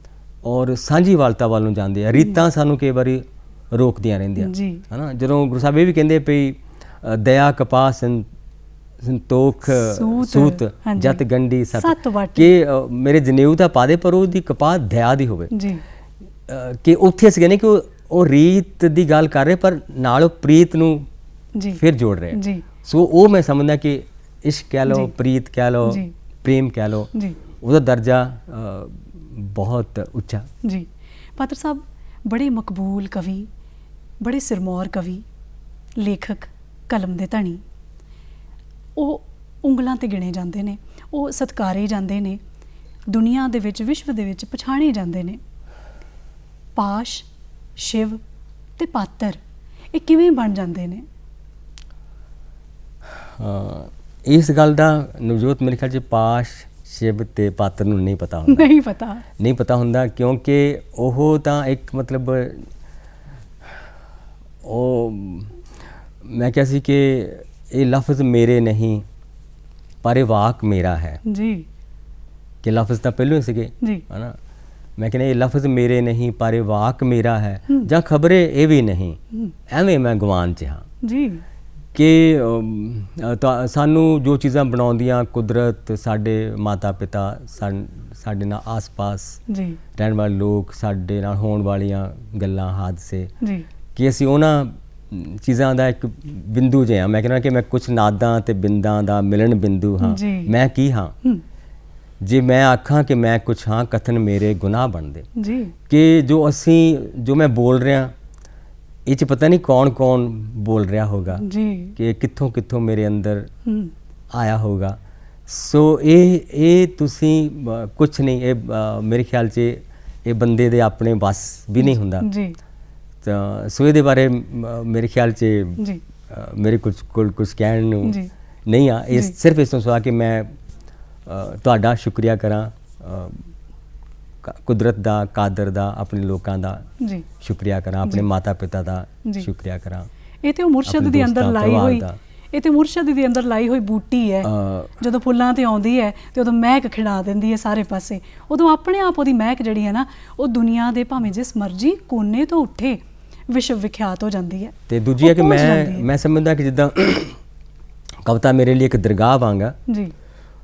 ਔਰ ਸਾਂਝੀਵਾਲਤਾ ਵੱਲ ਨੂੰ ਜਾਂਦੇ ਆ। ਰੀਤਾਂ ਸਾਨੂੰ ਕਈ ਵਾਰੀ ਰੋਕਦੀਆਂ ਰਹਿੰਦੀਆਂ ਹੈ ਨਾ। ਜਦੋਂ ਗੁਰੂ ਸਾਹਿਬ ਇਹ ਵੀ ਕਹਿੰਦੇ ਪਈ ਦਇਆ ਕਪਾਹ ਸੰਤੋਖ ਸੂਤ ਜਤ ਗੰਢੀ ਸਤ, ਕਿ ਮੇਰੇ ਜਨੇਊ ਦਾ ਪਾ ਦੇ ਪਰ ਉਹਦੀ ਕਪਾਹ ਦਇਆ ਦੀ ਹੋਵੇ। ਕਿ ਉੱਥੇ ਅਸੀਂ ਕਹਿੰਦੇ ਕਿ ਉਹ ਰੀਤ ਦੀ ਗੱਲ ਕਰ ਰਹੇ ਪਰ ਨਾਲ ਉਹ ਪ੍ਰੀਤ ਨੂੰ ਫਿਰ ਜੋੜ ਰਹੇ। ਸੋ ਉਹ ਮੈਂ ਸਮਝਦਾ ਕਿ ਇਸ਼ਕ ਕਹਿ ਲਓ, ਪ੍ਰੀਤ ਕਹਿ ਲਓ, ਪ੍ਰੇਮ ਕਹਿ ਲਓ, ਉਹਦਾ ਦਰਜਾ ਬਹੁਤ ਉੱਚਾ। ਜੀ ਪਾਤਰ ਸਾਹਿਬ, ਬੜੇ ਮਕਬੂਲ ਕਵੀ, ਬੜੇ ਸਿਰਮੌਰ ਕਵੀ, ਲੇਖਕ, ਕਲਮ ਦੇ ਧਣੀ, ਉਹ ਉਂਗਲਾਂ ਤੇ ਗਿਣੇ ਜਾਂਦੇ ਨੇ, ਉਹ ਸਤਿਕਾਰੇ ਜਾਂਦੇ ਨੇ, ਦੁਨੀਆ ਦੇ ਵਿੱਚ, ਵਿਸ਼ਵ ਦੇ ਵਿੱਚ ਪਛਾਣੇ ਜਾਂਦੇ ਨੇ। ਪਾਸ਼, ਸ਼ਿਵ ਤੇ ਪਾਤਰ ਇਹ ਕਿਵੇਂ ਬਣ ਜਾਂਦੇ ਨੇ? ਇਸ ਗੱਲ ਦਾ ਨਵਜੋਤ ਮੇਰੇ ਖਿਆਲ 'ਚ ਪਾਸ਼, ਸ਼ਿਵ ਤੇ ਪਾਤਰ ਨੂੰ ਨਹੀਂ ਪਤਾ ਹੁੰਦਾ। ਨਹੀਂ ਪਤਾ ਹੁੰਦਾ ਕਿਉਂਕਿ ਉਹ ਤਾਂ ਇੱਕ ਮਤਲਬ ਉਹ ਮੈਂ ਕਿਹਾ ਸੀ ਕਿ ਇਹ ਲਫ਼ਜ਼ ਮੇਰੇ ਨਹੀਂ ਪਰ ਇਹ ਵਾਕ ਮੇਰਾ ਹੈ ਜੀ, ਕਿ ਲਫ਼ਜ਼ ਤਾਂ ਪਹਿਲੋਂ ਹੀ ਸੀਗੇ ਹੈ ਨਾ। ਮੈਂ ਕਹਿੰਦਾ ਇਹ ਲਫ਼ਜ਼ ਮੇਰੇ ਨਹੀਂ ਪਰ ਇਹ ਵਾਕ ਮੇਰਾ ਹੈ, ਜਾਂ ਖਬਰੇ ਇਹ ਵੀ ਨਹੀਂ ਐਵੇਂ ਮੈਂ ਗਵਾਨ 'ਚ ਹਾਂ ਜੀ। ਕਿ ਸਾਨੂੰ ਜੋ ਚੀਜ਼ਾਂ ਬਣਾਉਂਦੀਆਂ ਕੁਦਰਤ, ਸਾਡੇ ਮਾਤਾ ਪਿਤਾ, ਸਾਡੇ ਨਾਲ ਆਸ-ਪਾਸ ਰਹਿਣ ਵਾਲੇ ਲੋਕ, ਸਾਡੇ ਨਾਲ ਹੋਣ ਵਾਲੀਆਂ ਗੱਲਾਂ, ਹਾਦਸੇ, ਕਿ ਅਸੀਂ ਉਹਨਾਂ ਚੀਜ਼ਾਂ ਦਾ ਇੱਕ ਬਿੰਦੂ ਜਿਹਾ। ਮੈਂ ਕਹਿੰਦਾ ਕਿ ਮੈਂ ਕੁਛ ਨਾਦਾਂ ਤੇ ਬਿੰਦਾਂ ਦਾ ਮਿਲਣ ਬਿੰਦੂ ਹਾਂ। ਮੈਂ ਕੀ ਹਾਂ? ਜੇ ਮੈਂ ਆਖਾਂ ਕਿ ਮੈਂ ਕੁਛ ਹਾਂ, ਕਥਨ ਮੇਰੇ ਗੁਨਾਹ ਬਣਦੇ। ਕਿ ਜੋ ਮੈਂ ਬੋਲ ਰਿਹਾ ਇਹ 'ਚ ਪਤਾ ਨਹੀਂ ਕੌਣ ਬੋਲ ਰਿਹਾ ਹੋਗਾ, ਕਿ ਕਿੱਥੋਂ ਕਿੱਥੋਂ ਮੇਰੇ ਅੰਦਰ ਆਇਆ ਹੋਗਾ। ਸੋ ਇਹ ਤੁਸੀਂ ਕੁਛ ਨਹੀਂ, ਇਹ ਮੇਰੇ ਖਿਆਲ 'ਚ ਇਹ ਬੰਦੇ ਦੇ ਆਪਣੇ ਵੱਸ ਵੀ ਨਹੀਂ ਹੁੰਦਾ। ਤਾਂ ਸੋ ਇਹਦੇ ਬਾਰੇ ਮੇਰੇ ਖਿਆਲ 'ਚ ਮੇਰੇ ਕੁਛ ਕਹਿਣ ਨੂੰ ਨਹੀਂ ਆ। ਇਹ ਸਿਰਫ ਇਸ ਤੋਂ ਸਵਾ ਕਿ ਮੈਂ ਤੁਹਾਡਾ ਸ਼ੁਕਰੀਆ ਕਰਾਂ, ਕੁਦਰਤ ਦਾ, ਕਾਦਰ ਦਾ, ਆਪਣੇ ਲੋਕਾਂ ਦਾ ਸ਼ੁਕਰੀਆ ਕਰਾਂ, ਆਪਣੇ ਮਾਤਾ ਪਿਤਾ ਦਾ ਸ਼ੁਕਰੀਆ ਕਰਾਂ। ਇਹ ਤੇ ਉਹ ਮੁਰਸ਼ਦ ਦੇ ਅੰਦਰ ਲਾਈ ਹੋਈ, ਇਹ ਤੇ ਮੁਰਸ਼ਦ ਦੇ ਅੰਦਰ ਲਾਈ ਹੋਈ ਬੂਟੀ ਹੈ, ਜਦੋਂ ਫੁੱਲਾਂ ਤੇ ਆਉਂਦੀ ਹੈ ਤੇ ਉਦੋਂ ਮਹਿਕ ਖਿੜਾ ਦਿੰਦੀ ਹੈ ਸਾਰੇ ਪਾਸੇ, ਉਦੋਂ ਆਪਣੇ ਆਪ ਉਹਦੀ ਮਹਿਕ ਜਿਹੜੀ ਹੈ ਨਾ ਉਹ ਦੁਨੀਆ ਦੇ ਭਾਵੇਂ ਜਿਸ ਮਰਜ਼ੀ ਕੋਨੇ ਤੋਂ ਉੱਠੇ ਵਿਸ਼ਵ ਵਿਖਿਆਤ ਹੋ ਜਾਂਦੀ ਹੈ। ਤੇ ਦੂਜੀ ਹੈ ਕਿ ਮੈਂ ਸਮਝਦਾ ਕਿ ਜਿੱਦਾਂ ਕਵਿਤਾ ਮੇਰੇ ਲਈ ਇੱਕ ਦਰਗਾਹ ਵਾਂਗਾ ਜੀ।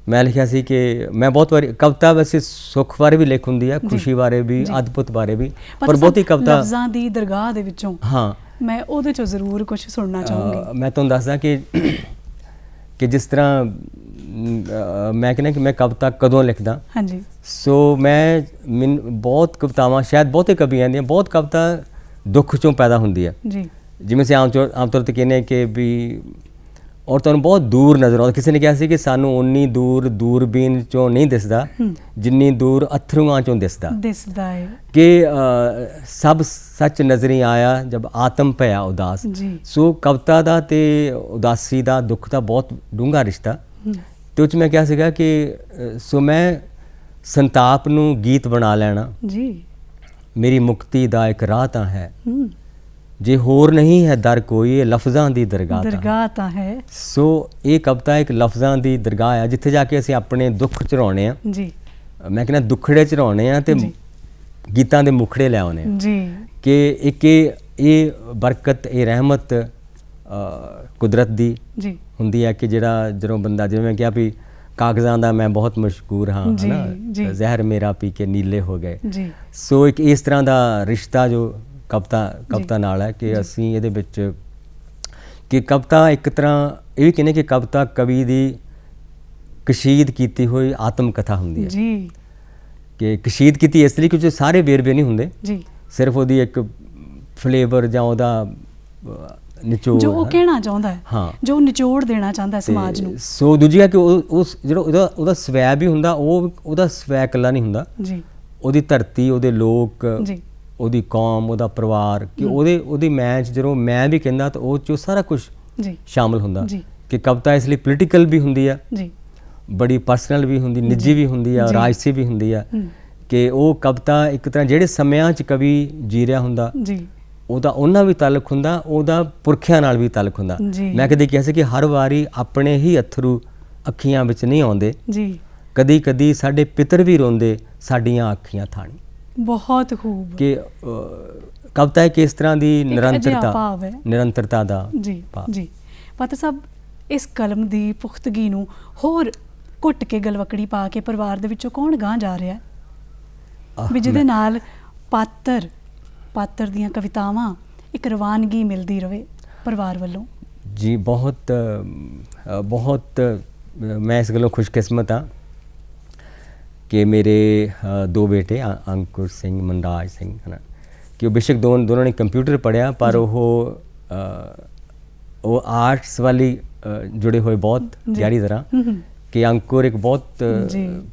ਮੈਂ ਲਿਖਿਆ ਸੀ ਕਿ ਮੈਂ ਬਹੁਤ ਵਾਰੀ ਕਵਿਤਾ ਵੈਸੇ ਸੁੱਖ ਬਾਰੇ ਵੀ ਲਿਖ ਹੁੰਦੀ ਹੈ, ਖੁਸ਼ੀ ਬਾਰੇ ਵੀ, ਅਦਭੁਤ ਬਾਰੇ ਵੀ, ਪਰ ਬਹੁਤੀ ਕਵਿਤਾ ਲਫ਼ਜ਼ਾਂ ਦੀ ਦਰਗਾਹ ਦੇ ਵਿੱਚੋਂ ਹਾਂ ਮੈਂ ਉਹਦੇ ਚੋਂ ਜ਼ਰੂਰ ਕੁਝ ਸੁਣਨਾ ਚਾਹੂੰਗੀ। ਮੈਂ ਤੁਹਾਨੂੰ ਦੱਸਦਾ ਕਿ ਜਿਸ ਤਰ੍ਹਾਂ ਮੈਂ ਕਹਿੰਦਾ ਕਿ ਮੈਂ ਕਵਿਤਾ ਕਦੋਂ ਲਿਖਦਾ। ਹਾਂਜੀ। ਸੋ ਮੈਂ ਬਹੁਤ ਕਵਿਤਾਵਾਂ, ਸ਼ਾਇਦ ਬਹੁਤੇ ਕਵੀਆਂ ਦੀਆਂ ਬਹੁਤ ਕਵਿਤਾ ਦੁੱਖ ਚੋਂ ਪੈਦਾ ਹੁੰਦੀ ਹੈ ਜੀ। ਜਿਵੇਂ ਅਸੀਂ ਆਮ ਤੌਰ ਤੇ ਕਹਿੰਦੇ ਕਿ ਵੀ ਔਰ ਤੁਹਾਨੂੰ ਬਹੁਤ ਦੂਰ ਨਜ਼ਰ ਆਉਂਦਾ। ਕਿਸੇ ਨੇ ਕਿਹਾ ਸੀ ਕਿ ਸਾਨੂੰ ਉਨੀ ਦੂਰ ਦੂਰਬੀਨ ਚੋਂ ਨਹੀਂ ਦਿਸਦਾ ਜਿੰਨੀ ਦੂਰ ਅਥਰੂਆਂ ਚੋਂ ਦਿਸਦਾ ਹੈ ਕਿ ਸਭ ਸੱਚ ਨਜ਼ਰੀ ਆਇਆ ਜਬ ਆਤਮ ਭਇਆ ਉਦਾਸ। ਸੋ ਕਵਿਤਾ ਦਾ ਤੇ ਉਦਾਸੀ ਦਾ, ਦੁੱਖ ਦਾ ਬਹੁਤ ਡੂੰਘਾ ਰਿਸ਼ਤਾ। ਤੇ ਉਹ 'ਚ ਮੈਂ ਕਿਹਾ ਸੀਗਾ ਕਿ ਸੋ ਮੈਂ ਸੰਤਾਪ ਨੂੰ ਗੀਤ ਬਣਾ ਲੈਣਾ ਜੀ, ਮੇਰੀ ਮੁਕਤੀ ਦਾ ਇੱਕ ਰਾਹ ਤਾਂ ਹੈ, ਜੇ ਹੋਰ ਨਹੀਂ ਹੈ ਦਰ ਕੋਈ, ਇਹ ਲਫ਼ਜ਼ਾਂ ਦੀ ਦਰਗਾਹ ਤਾਂ ਹੈ। ਸੋ ਇਹ ਕਵਿਤਾ ਇੱਕ ਲਫ਼ਜ਼ਾਂ ਦੀ ਦਰਗਾਹ ਆ ਜਿੱਥੇ ਜਾ ਕੇ ਅਸੀਂ ਆਪਣੇ ਦੁੱਖ ਚੜਾਉਣੇ ਆ ਜੀ। ਮੈਂ ਕਹਿੰਦਾ ਦੁੱਖੜੇ ਚੜਾਉਣੇ ਆ ਤੇ ਗੀਤਾਂ ਦੇ ਮੁਖੜੇ ਲੈ ਆਉਣੇ ਆ ਜੀ। ਕਿ ਇੱਕ ਇਹ ਬਰਕਤ, ਇਹ ਰਹਿਮਤ ਕੁਦਰਤ ਦੀ ਜੀ ਹੁੰਦੀ ਹੈ ਕਿ ਜਿਹੜਾ ਜਦੋਂ ਬੰਦਾ, ਜਿਵੇਂ ਮੈਂ ਕਿਹਾ ਵੀ ਕਾਗਜ਼ਾਂ ਦਾ ਮੈਂ ਬਹੁਤ ਮਸ਼ਹੂਰ ਹਾਂ, ਹੈ ਨਾ, ਜ਼ਹਿਰ ਮੇਰਾ ਪੀ ਕੇ ਨੀਲੇ ਹੋ ਗਏ ਜੀ। ਸੋ ਇੱਕ ਇਸ ਤਰ੍ਹਾਂ ਦਾ ਰਿਸ਼ਤਾ ਜੋ ਕਵਿਤਾ ਨਾਲ ਹੈ ਕਿ ਅਸੀਂ ਇਹਦੇ ਵਿੱਚ ਕਿ ਕਵਿਤਾ ਇੱਕ ਤਰ੍ਹਾਂ ਇਹ ਵੀ ਕਹਿੰਦੇ ਕਿ ਕਵਿਤਾ ਕਵੀ ਦੀ ਕਸ਼ੀਦ ਕੀਤੀ ਹੋਈ ਆਤਮ ਕਥਾ ਹੁੰਦੀ ਹੈ ਜੀ। ਕਿ ਕਸ਼ੀਦ ਕੀਤੀ ਇਸ ਲਈ ਕਿ ਸਾਰੇ ਵੇਰਵੇ ਨਹੀਂ ਹੁੰਦੇ ਜੀ, ਸਿਰਫ ਉਹਦੀ ਇੱਕ ਫਲੇਵਰ ਜਾਂ ਉਹਦਾ ਨਿਚੋੜ ਜੋ ਉਹ ਕਹਿਣਾ ਚਾਹੁੰਦਾ ਹੈ, ਹਾਂ, ਜੋ ਨਿਚੋੜ ਦੇਣਾ ਚਾਹੁੰਦਾ ਸਮਾਜ ਨੂੰ। ਸੋ ਦੂਜੀ ਹੈ ਕਿ ਉਸ ਜਿਹੜਾ ਉਹਦਾ ਸਵੈ ਵੀ ਹੁੰਦਾ, ਉਹਦਾ ਸਵੈ ਇਕੱਲਾ ਨਹੀਂ ਹੁੰਦਾ ਜੀ, ਉਹਦੀ ਧਰਤੀ, ਉਹਦੇ ਲੋਕ ਜੀ, ਉਹਦੀ ਕੌਮ, ਉਹਦਾ ਪਰਿਵਾਰ, ਕਿ ਉਹਦੀ ਮੈਚ ਜਦੋਂ ਮੈਂ ਵੀ ਕਹਿੰਦਾ ਤਾਂ ਉਹ 'ਚ ਸਾਰਾ ਕੁਝ ਸ਼ਾਮਲ ਹੁੰਦਾ ਕਿ ਕਵਿਤਾ ਇਸ ਲਈ ਪੋਲੀਟੀਕਲ ਵੀ ਹੁੰਦੀ ਆ ਜੀ, ਬੜੀ ਪਰਸਨਲ ਵੀ ਹੁੰਦੀ, ਨਿੱਜੀ ਵੀ ਹੁੰਦੀ ਆ, ਰਾਜਸੀ ਵੀ ਹੁੰਦੀ ਆ। ਕਿ ਉਹ ਕਵਿਤਾ ਇੱਕ ਤਰ੍ਹਾਂ ਜਿਹੜੇ ਸਮਿਆਂ 'ਚ ਕਵੀ ਜੀ ਰਿਹਾ ਹੁੰਦਾ ਜੀ, ਉਹਦਾ ਉਹਨਾਂ ਵੀ ਤਾਲੁਕ ਹੁੰਦਾ, ਉਹਦਾ ਪੁਰਖਿਆਂ ਨਾਲ ਵੀ ਤਾਲੁਕ ਹੁੰਦਾ। ਮੈਂ ਕਦੇ ਕਿਹਾ ਸੀ ਕਿ ਹਰ ਵਾਰੀ ਆਪਣੇ ਹੀ ਅਥਰੂ ਅੱਖੀਆਂ ਵਿੱਚ ਨਹੀਂ ਆਉਂਦੇ ਜੀ, ਕਦੀ ਕਦੀ ਸਾਡੇ ਪਿਤਰ ਵੀ ਰੋਂਦੇ ਸਾਡੀਆਂ ਅੱਖੀਆਂ ਥਾਣੀ। ਬਹੁਤ ਖੂਬ ਕਿ ਕਵਿਤਾ ਇੱਕ ਇਸ ਤਰ੍ਹਾਂ ਦੀ ਨਿਰੰਤਰਤਾ ਦਾ ਜੀ ਜੀ। ਪਾਤਰ ਸਾਹਿਬ, ਇਸ ਕਲਮ ਦੀ ਪੁਖਤਗੀ ਨੂੰ ਹੋਰ ਘੁੱਟ ਕੇ ਗਲਵਕੜੀ ਪਾ ਕੇ ਪਰਿਵਾਰ ਦੇ ਵਿੱਚੋਂ ਕੌਣ ਗਾਂ ਜਾ ਰਿਹਾ ਵੀ ਜਿਹਦੇ ਨਾਲ ਪਾਤਰ ਦੀਆਂ ਕਵਿਤਾਵਾਂ ਇੱਕ ਰਵਾਨਗੀ ਮਿਲਦੀ ਰਵੇ ਪਰਿਵਾਰ ਵੱਲੋਂ? ਜੀ ਬਹੁਤ ਮੈਂ ਇਸ ਗੱਲੋਂ ਖੁਸ਼ਕਿਸਮਤ ਹਾਂ ਕਿ ਮੇਰੇ ਦੋ ਬੇਟੇ ਅੰਕੁਰ ਸਿੰਘ, ਮਨਰਾਜ ਸਿੰਘ, ਹੈ ਨਾ, ਕਿ ਉਹ ਬੇਸ਼ੱਕ ਦੋਨੋਂ ਨੇ ਕੰਪਿਊਟਰ ਪੜ੍ਹਿਆ ਪਰ ਉਹ ਆਰਟਸ ਵਾਲੀ ਜੁੜੇ ਹੋਏ ਬਹੁਤ ਗਹਿਰੀ ਤਰ੍ਹਾਂ। ਕਿ ਅੰਕੁਰ ਇੱਕ ਬਹੁਤ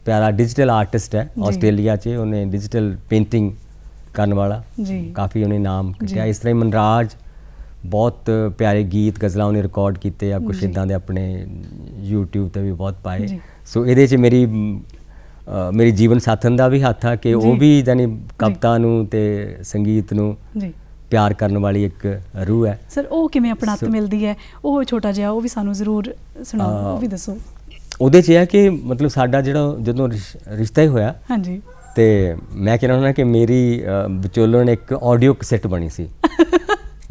ਪਿਆਰਾ ਡਿਜੀਟਲ ਆਰਟਿਸਟ ਹੈ ਆਸਟ੍ਰੇਲੀਆ 'ਚ, ਉਹਨੇ ਡਿਜੀਟਲ ਪੇਂਟਿੰਗ ਕਰਨ ਵਾਲਾ ਕਾਫੀ ਉਹਨੇ ਨਾਮ ਕੱਢਿਆ। ਇਸ ਤਰ੍ਹਾਂ ਹੀ ਮਨਰਾਜ ਬਹੁਤ ਪਿਆਰੇ ਗੀਤ ਗਜ਼ਲਾਂ ਉਹਨੇ ਰਿਕਾਰਡ ਕੀਤੇ ਆ, ਕੁਛ ਇੱਦਾਂ ਦੇ ਆਪਣੇ YouTube 'ਤੇ ਵੀ ਬਹੁਤ ਪਾਏ। ਸੋ ਇਹਦੇ 'ਚ ਮੇਰੀ ਜੀਵਨ ਸਾਥਣ ਦਾ ਵੀ ਹੱਥ ਆ ਕਿ ਉਹ ਵੀ ਯਾਨੀ ਕਵਿਤਾ ਨੂੰ ਤੇ ਸੰਗੀਤ ਨੂੰ ਪਿਆਰ ਕਰਨ ਵਾਲੀ ਇੱਕ ਰੂਹ ਹੈ। ਸਰ, ਉਹ ਕਿਵੇਂ ਆਪਣਤ ਮਿਲਦੀ ਹੈ? ਉਹ ਛੋਟਾ ਜਿਹਾ ਉਹ ਵੀ ਸਾਨੂੰ ਜ਼ਰੂਰ ਸੁਣਾਓ, ਉਹ ਵੀ ਦੱਸੋ। ਉਹਦੇ 'ਚ ਇਹ ਹੈ ਕਿ ਮਤਲਬ ਸਾਡਾ ਜਿਹੜਾ ਜਦੋਂ ਰਿਸ਼ਤਾ ਹੀ ਹੋਇਆ ਹਾਂਜੀ, ਤੇ ਮੈਂ ਕਹਿਣਾ ਹੁੰਦਾ ਕਿ ਮੇਰੀ ਵਿਚੋਲਣ ਇੱਕ ਆਡੀਓ ਕੈਸੇਟ ਬਣੀ ਸੀ।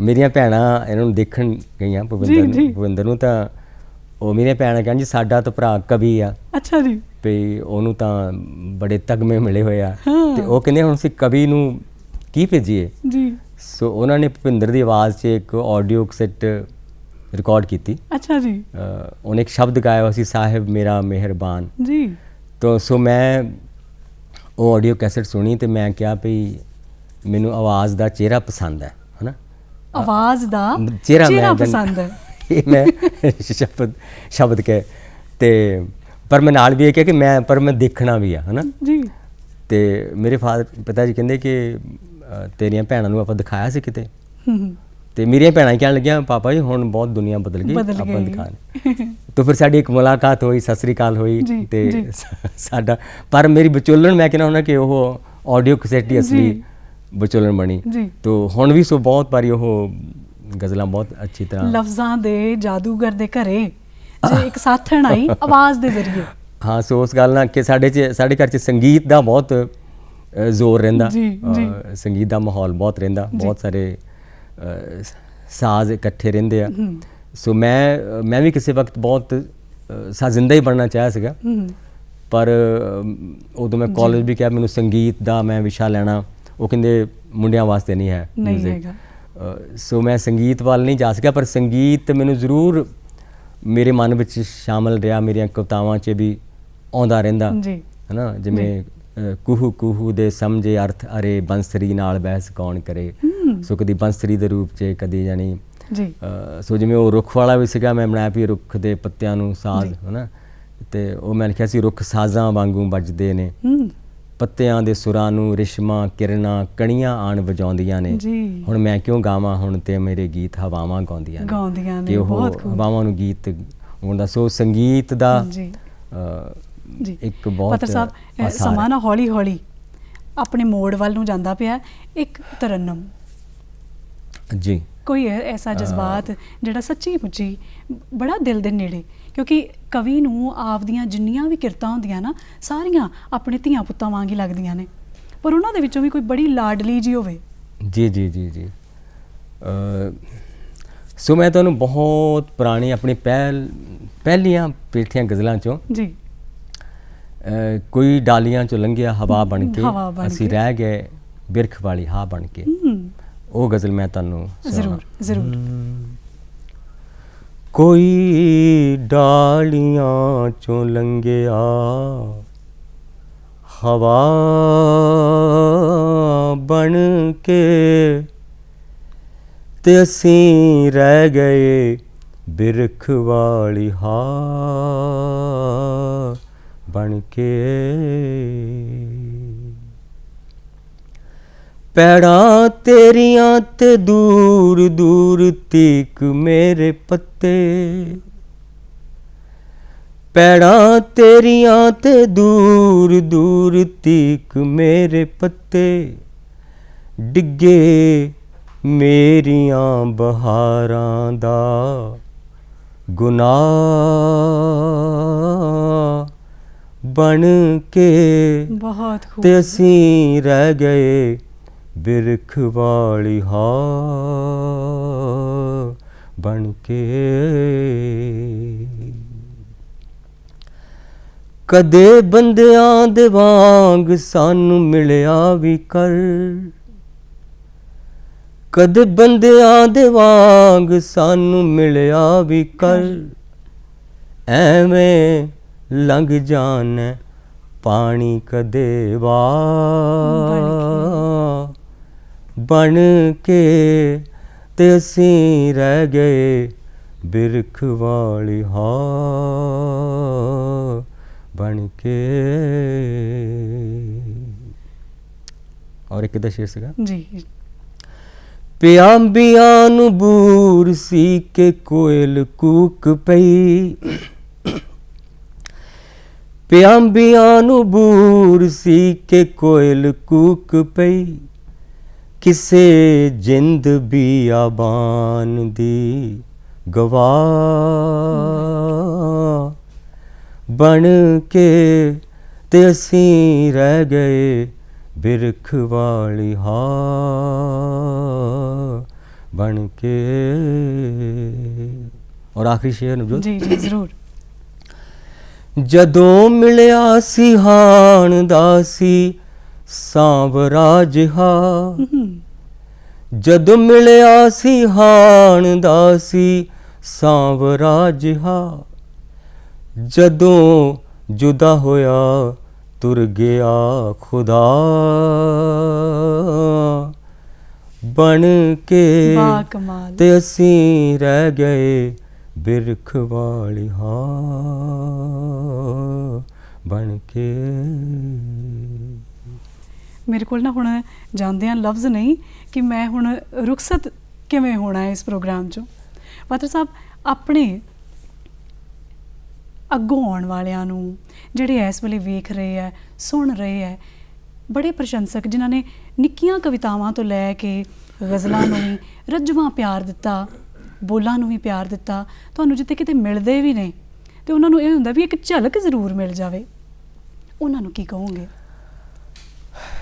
ਮੇਰੀਆਂ ਭੈਣਾਂ ਇਹਨਾਂ ਨੂੰ ਦੇਖਣ ਗਈਆਂ ਭੁਪਿੰਦਰ ਨੂੰ, ਤਾਂ ਉਹ ਮੇਰੀਆਂ ਭੈਣਾਂ ਕਹਿੰਦੀ ਸਾਡਾ ਤਾਂ ਭਰਾ ਕਵੀ ਆ। ਅੱਛਾ ਜੀ। ਵੀ ਉਹਨੂੰ ਤਾਂ ਬੜੇ ਤਗਮੇ ਮਿਲੇ ਹੋਏ ਆ, ਤੇ ਉਹ ਕਹਿੰਦੇ ਹੁਣ ਅਸੀਂ ਕਵੀ ਨੂੰ ਕੀ ਭੇਜੀਏ ਜੀ। ਸੋ ਉਹਨਾਂ ਨੇ ਭੁਪਿੰਦਰ ਦੀ ਆਵਾਜ਼ 'ਚ ਇੱਕ ਆਡੀਓ ਕੈਸੇਟ ਰਿਕਾਰਡ ਕੀਤੀ। ਅੱਛਾ ਜੀ। ਉਹਨੇ ਇੱਕ ਸ਼ਬਦ ਗਾਇਆ ਹੋਇਆ ਸੀ, ਸਾਹਿਬ ਮੇਰਾ ਮਿਹਰਬਾਨ ਜੀ। ਤਾਂ ਸੋ ਮੈਂ ਉਹ ਆਡੀਓ ਕੈਸੇਟ ਸੁਣੀ ਤੇ ਮੈਂ ਕਿਹਾ ਵੀ ਮੈਨੂੰ ਆਵਾਜ਼ ਦਾ ਚਿਹਰਾ ਪਸੰਦ ਹੈ, ਹੈ ਨਾ, ਆਵਾਜ਼ ਦਾ ਚਿਹਰਾ ਪਸੰਦ ਹੈ। ਇਹ ਮੈਂ ਸ਼ਬਦ ਕਹੇ ਤੇ ਪਰ ਮੈਂ ਨਾਲ ਵੀ ਇਹ ਕਿਹਾ ਕਿ ਮੈਂ ਦੇਖਣਾ ਵੀ ਆ, ਹੈ ਨਾ ਜੀ। ਤੇ ਮੇਰੇ ਪਿਤਾ ਜੀ ਕਹਿੰਦੇ ਕਿ ਤੇਰੀਆਂ ਭੈਣਾਂ ਨੂੰ ਆਪਾਂ ਦਿਖਾਇਆ ਸੀ ਕਿਤੇ? ਤੇ ਮੇਰੀਆਂ ਭੈਣਾਂ ਕਹਿਣ ਲੱਗੀਆਂ ਪਾਪਾ ਜੀ ਹੁਣ ਬਹੁਤ ਦੁਨੀਆ ਬਦਲ ਗਈ, ਆਪਾਂ ਦਿਖਾਣੇ। ਤਾਂ ਫਿਰ ਸਾਡੀ ਇੱਕ ਮੁਲਾਕਾਤ ਹੋਈ, ਸਤਿ ਸ੍ਰੀ ਅਕਾਲ ਹੋਈ ਤੇ ਸਾਡਾ, ਪਰ ਮੇਰੀ ਵਿਚੋਲਣ ਮੈਂ ਕਹਿਣਾ ਹੁੰਦਾ ਕਿ ਉਹ ਆਡੀਓ ਕੈਸੇਟ ਹੀ ਅਸਲੀ ਵਿਚੋਲਣ ਬਣੀ। ਤਾਂ ਹੁਣ ਵੀ ਸੋ ਬਹੁਤ ਵਾਰੀ ਉਹ ਗਜ਼ਲਾਂ ਬਹੁਤ ਅੱਛੀ ਤਰ੍ਹਾਂ ਲਫ਼ਜ਼ਾਂ ਦੇ ਜਾਦੂਗਰ ਦੇ ਘਰੇ ਜੇ ਇੱਕ ਸਾਥਣ ਆਈ ਆਵਾਜ਼ ਦੇ ਜ਼ਰੀਏ। ਹਾਂ, ਸੋ ਉਸ ਗੱਲ ਨਾਲ ਕਿ ਸਾਡੇ ਘਰ 'ਚ ਸੰਗੀਤ ਦਾ ਬਹੁਤ ਜ਼ੋਰ ਰਹਿੰਦਾ, ਸੰਗੀਤ ਦਾ ਮਾਹੌਲ ਬਹੁਤ ਰਹਿੰਦਾ, ਬਹੁਤ ਸਾਰੇ ਸਾਜ਼ ਇਕੱਠੇ ਰਹਿੰਦੇ ਆ। ਸੋ ਮੈਂ ਵੀ ਕਿਸੇ ਵਕਤ ਬਹੁਤ ਸਾਜ਼ਿੰਦਾ ਹੀ ਬਣਨਾ ਚਾਹਿਆ ਸੀਗਾ, ਪਰ ਉਦੋਂ ਮੈਂ ਕਾਲਜ ਵੀ ਕਿਹਾ ਮੈਨੂੰ ਸੰਗੀਤ ਦਾ ਮੈਂ ਵਿਸ਼ਾ ਲੈਣਾ, ਉਹ ਕਹਿੰਦੇ ਮੁੰਡਿਆਂ ਵਾਸਤੇ ਨਹੀਂ ਹੈ ਮਿਊਜ਼ਿਕ। ਸੋ ਮੈਂ ਸੰਗੀਤ ਵੱਲ ਨਹੀਂ ਜਾ ਸਕਿਆ, ਪਰ ਸੰਗੀਤ ਮੈਨੂੰ ਜ਼ਰੂਰ ਮੇਰੇ ਮਨ ਵਿੱਚ ਸ਼ਾਮਲ ਰਿਹਾ, ਮੇਰੀਆਂ ਕਵਿਤਾਵਾਂ 'ਚ ਵੀ ਆਉਂਦਾ ਰਹਿੰਦਾ ਹੈ ਨਾ। ਜਿਵੇਂ ਕੂਹੂ ਕੂਹੂ ਦੇ ਸਮਝੇ ਅਰਥ ਅਰੇ ਬੰਸਰੀ ਨਾਲ ਬਹਿਸ ਕੌਣ ਕਰੇ, ਸੋ ਕਦੀ ਬੰਸਰੀ ਦੇ ਰੂਪ 'ਚ ਕਦੀ ਜਾਣੀ ਸੋ ਜਿਵੇਂ ਉਹ ਰੁੱਖ ਵਾਲਾ ਵੀ ਸੀਗਾ, ਮੈਂ ਬਣਾਇਆ ਵੀ ਰੁੱਖ ਦੇ ਪੱਤਿਆਂ ਨੂੰ ਸਾਜ਼ ਹੈ ਨਾ, ਅਤੇ ਉਹ ਮੈਂ ਲਿਖਿਆ ਸੀ ਰੁੱਖ ਸਾਜ਼ਾਂ ਵਾਂਗੂ ਵੱਜਦੇ ਨੇ, ਪੱਤਿਆਂ ਦੇ ਸੁਰਾਂ ਨੂੰ ਰਿਸ਼ਮਾਂ ਕਿਰਨਾਂ ਕਣੀਆਂ ਆਣ ਵਜਾਉਂਦੀਆਂ ਨੇ, ਹੁਣ ਮੈਂ ਕਿਉਂ ਗਾਵਾਂ, ਹੁਣ ਤੇ ਮੇਰੇ ਗੀਤ ਹਵਾਵਾਂ ਗਾਉਂਦੀਆਂ ਨੇ, ਕਿ ਉਹ ਹਵਾਵਾਂ ਨੂੰ ਗੀਤ ਗਾਉਂਦਾ। ਸੋ ਸੰਗੀਤ ਦਾ ਇੱਕ ਬਹੁਤ ਪੱਤਰ ਸਾਹਿਬ ਸਮਾਂ ਨਾ ਹੌਲੀ ਹੌਲੀ ਆਪਣੇ ਮੋੜ ਵੱਲ ਨੂੰ ਜਾਂਦਾ ਪਿਆ। ਇੱਕ ਤਰੰਨਮ ਜੀ, ਕੋਈ ਐਸਾ ਜਜ਼ਬਾਤ ਜਿਹੜਾ ਸੱਚੀ ਮੁੱਚੀ ਬੜਾ ਦਿਲ ਦੇ ਨੇੜੇ, ਕਿਉਂਕਿ ਕਵੀ ਨੂੰ ਆਪਦੀਆਂ ਜਿੰਨੀਆਂ ਵੀ ਕਿਰਤਾਂ ਹੁੰਦੀਆਂ ਨਾ ਸਾਰੀਆਂ ਆਪਣੇ ਧੀਆਂ ਪੁੱਤਾਂ ਵਾਂਗ ਹੀ ਲੱਗਦੀਆਂ ਨੇ, ਪਰ ਉਹਨਾਂ ਦੇ ਵਿੱਚੋਂ ਵੀ ਕੋਈ ਬੜੀ ਲਾਡਲੀ ਜੀ ਹੋਵੇ। ਜੀ ਜੀ ਜੀ ਜੀ ਸੋ ਮੈਂ ਤੁਹਾਨੂੰ ਬਹੁਤ ਪੁਰਾਣੀ ਆਪਣੀ ਪਹਿਲੀਆਂ ਪੀਠੀਆਂ ਗਜ਼ਲਾਂ 'ਚੋਂ ਜੀ ਕੋਈ ਡਾਲੀਆਂ 'ਚੋਂ ਲੰਘਿਆ ਹਵਾ ਬਣ ਕੇ ਅਸੀਂ ਰਹਿ ਗਏ ਬਿਰਖ ਵਾਲੀ ਹਾਂ ਬਣ ਕੇ, ਉਹ ਗਜ਼ਲ ਮੈਂ ਤੁਹਾਨੂੰ ਜ਼ਰੂਰ ਜ਼ਰੂਰ। ਕੋਈ ਡਾਲੀਆਂ 'ਚੋਂ ਲੰਘਿਆ ਹਵਾ ਬਣ ਕੇ ਤੇ ਅਸੀਂ ਰਹਿ ਗਏ ਬਿਰਖ ਵਾਲੀ ਹਾਂ ਬਣ ਕੇ। ਪੈੜਾਂ ਤੇਰੀਆਂ ਤੇ ਦੂਰ ਦੂਰ ਤੀਕ ਮੇਰੇ ਪੱਤੇ, ਪੈੜਾਂ ਤੇਰੀਆਂ ਤੇ ਦੂਰ ਦੂਰ ਤੀਕ ਮੇਰੇ ਪੱਤੇ, ਡਿੱਗੇ ਮੇਰੀਆਂ ਬਹਾਰਾਂ ਦਾ ਗੁਨਾਹ ਬਣ ਕੇ, ਬਹੁਤ ਖੂਬ, ਤੇ ਅਸੀਂ ਰਹਿ ਗਏ ਬਿਰਖ ਵਾਲੀ ਹਾਂ ਬਣ ਕੇ। ਕਦੇ ਬੰਦਿਆਂ ਦੇ ਵਾਂਗ ਸਾਨੂੰ ਮਿਲਿਆ ਵੀ ਕਰ, ਕਦੇ ਬੰਦਿਆਂ ਦੇ ਵਾਂਗ ਸਾਨੂੰ ਮਿਲਿਆ ਵੀ ਕਰ, ਐਵੇਂ ਲੰਘ ਜਾਣਾ ਪਾਣੀ ਕਦੇ ਵਾਹ ਬਣ ਕੇ, ਤੇ ਅਸੀਂ ਰਹਿ ਗਏ ਬਿਰਖ ਵਾਲੀ ਹਾਂ ਬਣ ਕੇ। ਔਰ ਇੱਕ ਦਾ ਸ਼ੇਰ ਸੀਗਾ ਜੀ, ਪਿਆਂਬੀਆਂ ਨੂੰ ਬੂਰ ਸੀ ਕੇ ਕੋਇਲ ਕੂਕ ਪਈ, ਪਿਆਂਬੀਆਂ ਨੂੰ ਬੂਰ ਸੀ ਕੇ ਕੋਇਲ ਕੂਕ ਪਈ, ਕਿਸੇ ਜਿੰਦ ਬਿਆਬਾਨ ਦੀ ਗਵਾਹ ਬਣ ਕੇ, ਤੇ ਅਸੀਂ ਰਹਿ ਗਏ ਬਿਰਖ ਵਾਲੀ ਹਾਂ ਬਣ ਕੇ। ਔਰ ਆਖਰੀ ਸ਼ੇਰ ਨੂੰ ਜੀ ਜੀ ਜ਼ਰੂਰ। ਜਦੋਂ ਮਿਲਿਆ ਸੀ ਹਾਣ ਦਾ ਸੀ ਸਾਂਵਰਾ ਜਿਹਾ, ਜਦੋਂ ਮਿਲਿਆ ਸੀ ਹਾਣ ਦਾ ਸੀ ਸਾਂਵਰਾ ਜਿਹਾ, ਜਦੋਂ ਜੁਦਾ ਹੋਇਆ ਤੁਰ ਗਿਆ ਖੁਦਾ ਬਣ ਕੇ, ਤੇ ਅਸੀਂ ਰਹਿ ਗਏ ਬਿਰਖ ਵਾਲੀ ਹਾਂ ਬਣ ਕੇ। ਮੇਰੇ ਕੋਲ ਨਾ ਹੁਣ ਜਾਂਦਿਆਂ ਲਫ਼ਜ਼ ਨਹੀਂ ਕਿ ਮੈਂ ਹੁਣ ਰੁਖਸਤ ਕਿਵੇਂ ਹੋਣਾ ਹੈ ਇਸ ਪ੍ਰੋਗਰਾਮ 'ਚੋਂ। ਪਾਤਰ ਸਾਹਿਬ, ਆਪਣੇ ਅੱਗੋਂ ਆਉਣ ਵਾਲਿਆਂ ਨੂੰ ਜਿਹੜੇ ਇਸ ਵੇਲੇ ਵੇਖ ਰਹੇ ਹੈ ਸੁਣ ਰਹੇ ਹੈ, ਬੜੇ ਪ੍ਰਸ਼ੰਸਕ ਜਿਨ੍ਹਾਂ ਨੇ ਨਿੱਕੀਆਂ ਕਵਿਤਾਵਾਂ ਤੋਂ ਲੈ ਕੇ ਗਜ਼ਲਾਂ ਨੂੰ ਵੀ ਰੱਜਵਾਂ ਪਿਆਰ ਦਿੱਤਾ, ਬੋਲਾਂ ਨੂੰ ਵੀ ਪਿਆਰ ਦਿੱਤਾ। ਤੁਹਾਨੂੰ ਜਿੱਥੇ ਕਿਤੇ ਮਿਲਦੇ ਵੀ ਨੇ ਤੇ ਉਹਨਾਂ ਨੂੰ ਇਹ ਹੁੰਦਾ ਵੀ ਇੱਕ ਝਲਕ ਜ਼ਰੂਰ ਮਿਲ ਜਾਵੇ, ਉਹਨਾਂ ਨੂੰ ਕੀ ਕਹੋਗੇ?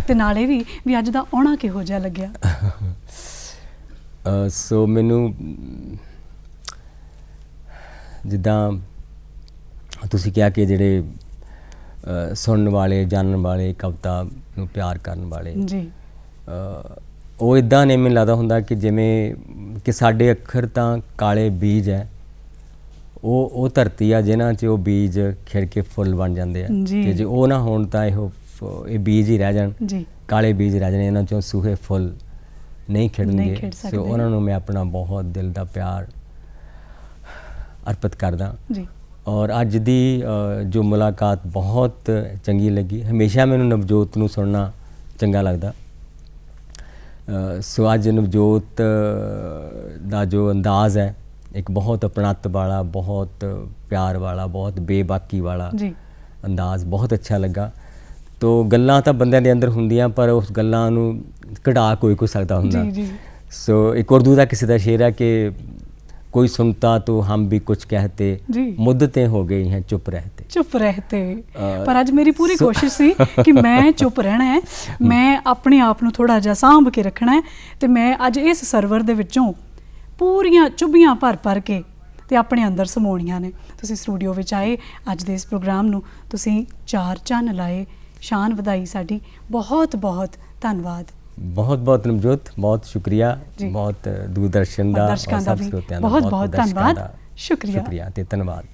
ਤੇ ਨਾਲੇ ਵੀ ਅੱਜ ਦਾ ਆਉਣਾ ਕਿਹੋ ਜਿਹਾ ਲੱਗਿਆ? ਸੋ ਮੈਨੂੰ ਜਿੱਦਾਂ ਤੁਸੀਂ ਕਿਹਾ ਕਿ ਜਿਹੜੇ ਸੁਣਨ ਵਾਲੇ, ਜਾਣਨ ਵਾਲੇ, ਕਵਿਤਾ ਨੂੰ ਪਿਆਰ ਕਰਨ ਵਾਲੇ ਜੀ, ਉਹ ਇੱਦਾਂ ਨੇ, ਮੈਨੂੰ ਲੱਗਦਾ ਹੁੰਦਾ ਕਿ ਜਿਵੇਂ ਕਿ ਸਾਡੇ ਅੱਖਰ ਤਾਂ ਕਾਲੇ ਬੀਜ ਹੈ, ਉਹ ਧਰਤੀ ਆ ਜਿਨ੍ਹਾਂ 'ਚ ਉਹ ਬੀਜ ਖਿੜ ਕੇ ਫੁੱਲ ਬਣ ਜਾਂਦੇ ਆ, ਤੇ ਜੇ ਉਹ ਨਾ ਹੋਣ ਤਾਂ ਇਹ ਬੀਜ ਹੀ ਰਹਿ ਜਾਣ, ਕਾਲੇ ਬੀਜ ਰਹਿ ਜਾਣੇ, ਇਹਨਾਂ 'ਚੋਂ ਸੂਹੇ ਫੁੱਲ ਨਹੀਂ ਖਿੜਨਗੇ। ਸੋ ਉਹਨਾਂ ਨੂੰ ਮੈਂ ਆਪਣਾ ਬਹੁਤ ਦਿਲ ਦਾ ਪਿਆਰ ਅਰਪਿਤ ਕਰਦਾ। ਔਰ ਅੱਜ ਦੀ ਜੋ ਮੁਲਾਕਾਤ ਬਹੁਤ ਚੰਗੀ ਲੱਗੀ। ਹਮੇਸ਼ਾ ਮੈਨੂੰ ਨਵਜੋਤ ਨੂੰ ਸੁਣਨਾ ਚੰਗਾ ਲੱਗਦਾ। ਸੋ ਅੱਜ ਨਵਜੋਤ ਦਾ ਜੋ ਅੰਦਾਜ਼ ਹੈ, ਇੱਕ ਬਹੁਤ ਅਪਣੱਤ ਵਾਲਾ, ਬਹੁਤ ਪਿਆਰ ਵਾਲਾ, ਬਹੁਤ ਬੇਬਾਕੀ ਵਾਲਾ ਅੰਦਾਜ਼ ਬਹੁਤ ਅੱਛਾ ਲੱਗਾ। ਤੋ ਗੱਲਾਂ ਤਾਂ ਬੰਦਿਆਂ ਦੇ ਅੰਦਰ ਹੁੰਦੀਆਂ, ਪਰ ਉਸ ਗੱਲਾਂ ਨੂੰ ਕਢਾ ਕੋਈ ਸਕਦਾ ਹੁੰਦਾ। ਸੋ ਇੱਕ ਉਰਦੂ ਦਾ ਕਿਸੇ ਦਾ ਸ਼ੇਰ ਹੈ ਕਿ कोई सुनता तो हम भी कुछ कहते, मुद्दतें हो गई हैं चुप रहते। पर ਅੱਜ ਮੇਰੀ ਪੂਰੀ ਕੋਸ਼ਿਸ਼ ਸੀ ਕਿ ਮੈਂ ਚੁੱਪ ਰਹਿਣਾ ਹੈ, ਮੈਂ ਆਪਣੇ ਆਪ ਨੂੰ ਥੋੜਾ ਜਿਹਾ ਸਾਂਭ ਕੇ ਰੱਖਣਾ ਹੈ, ਤੇ ਮੈਂ ਅੱਜ ਇਸ ਸਰਵਰ ਦੇ ਵਿੱਚੋਂ ਪੂਰੀਆਂ ਚੁੱਭੀਆਂ ਭਰ ਕੇ ਤੇ ਆਪਣੇ ਅੰਦਰ ਸਮੋਣੀਆਂ ਨੇ। ਤੁਸੀਂ ਸਟੂਡੀਓ ਵਿੱਚ ਆਏ, ਅੱਜ ਦੇ ਇਸ ਪ੍ਰੋਗਰਾਮ ਨੂੰ ਤੁਸੀਂ 4 ਚੰਨ ਲਾਏ, ਸ਼ਾਨ ਵਧਾਈ ਸਾਡੀ। बहुत बहुत ਧੰਨਵਾਦ। बहुत नवजोत, बहुत शुक्रिया, बहुत दूरदर्शन ਦਾ ਦਰਸ਼ਕਾਂ ਦਾ ਵੀ ਬਹੁਤ ਧੰਨਵਾਦ। ਸ਼ੁਕਰੀਆ ਤੇ ਧੰਨਵਾਦ।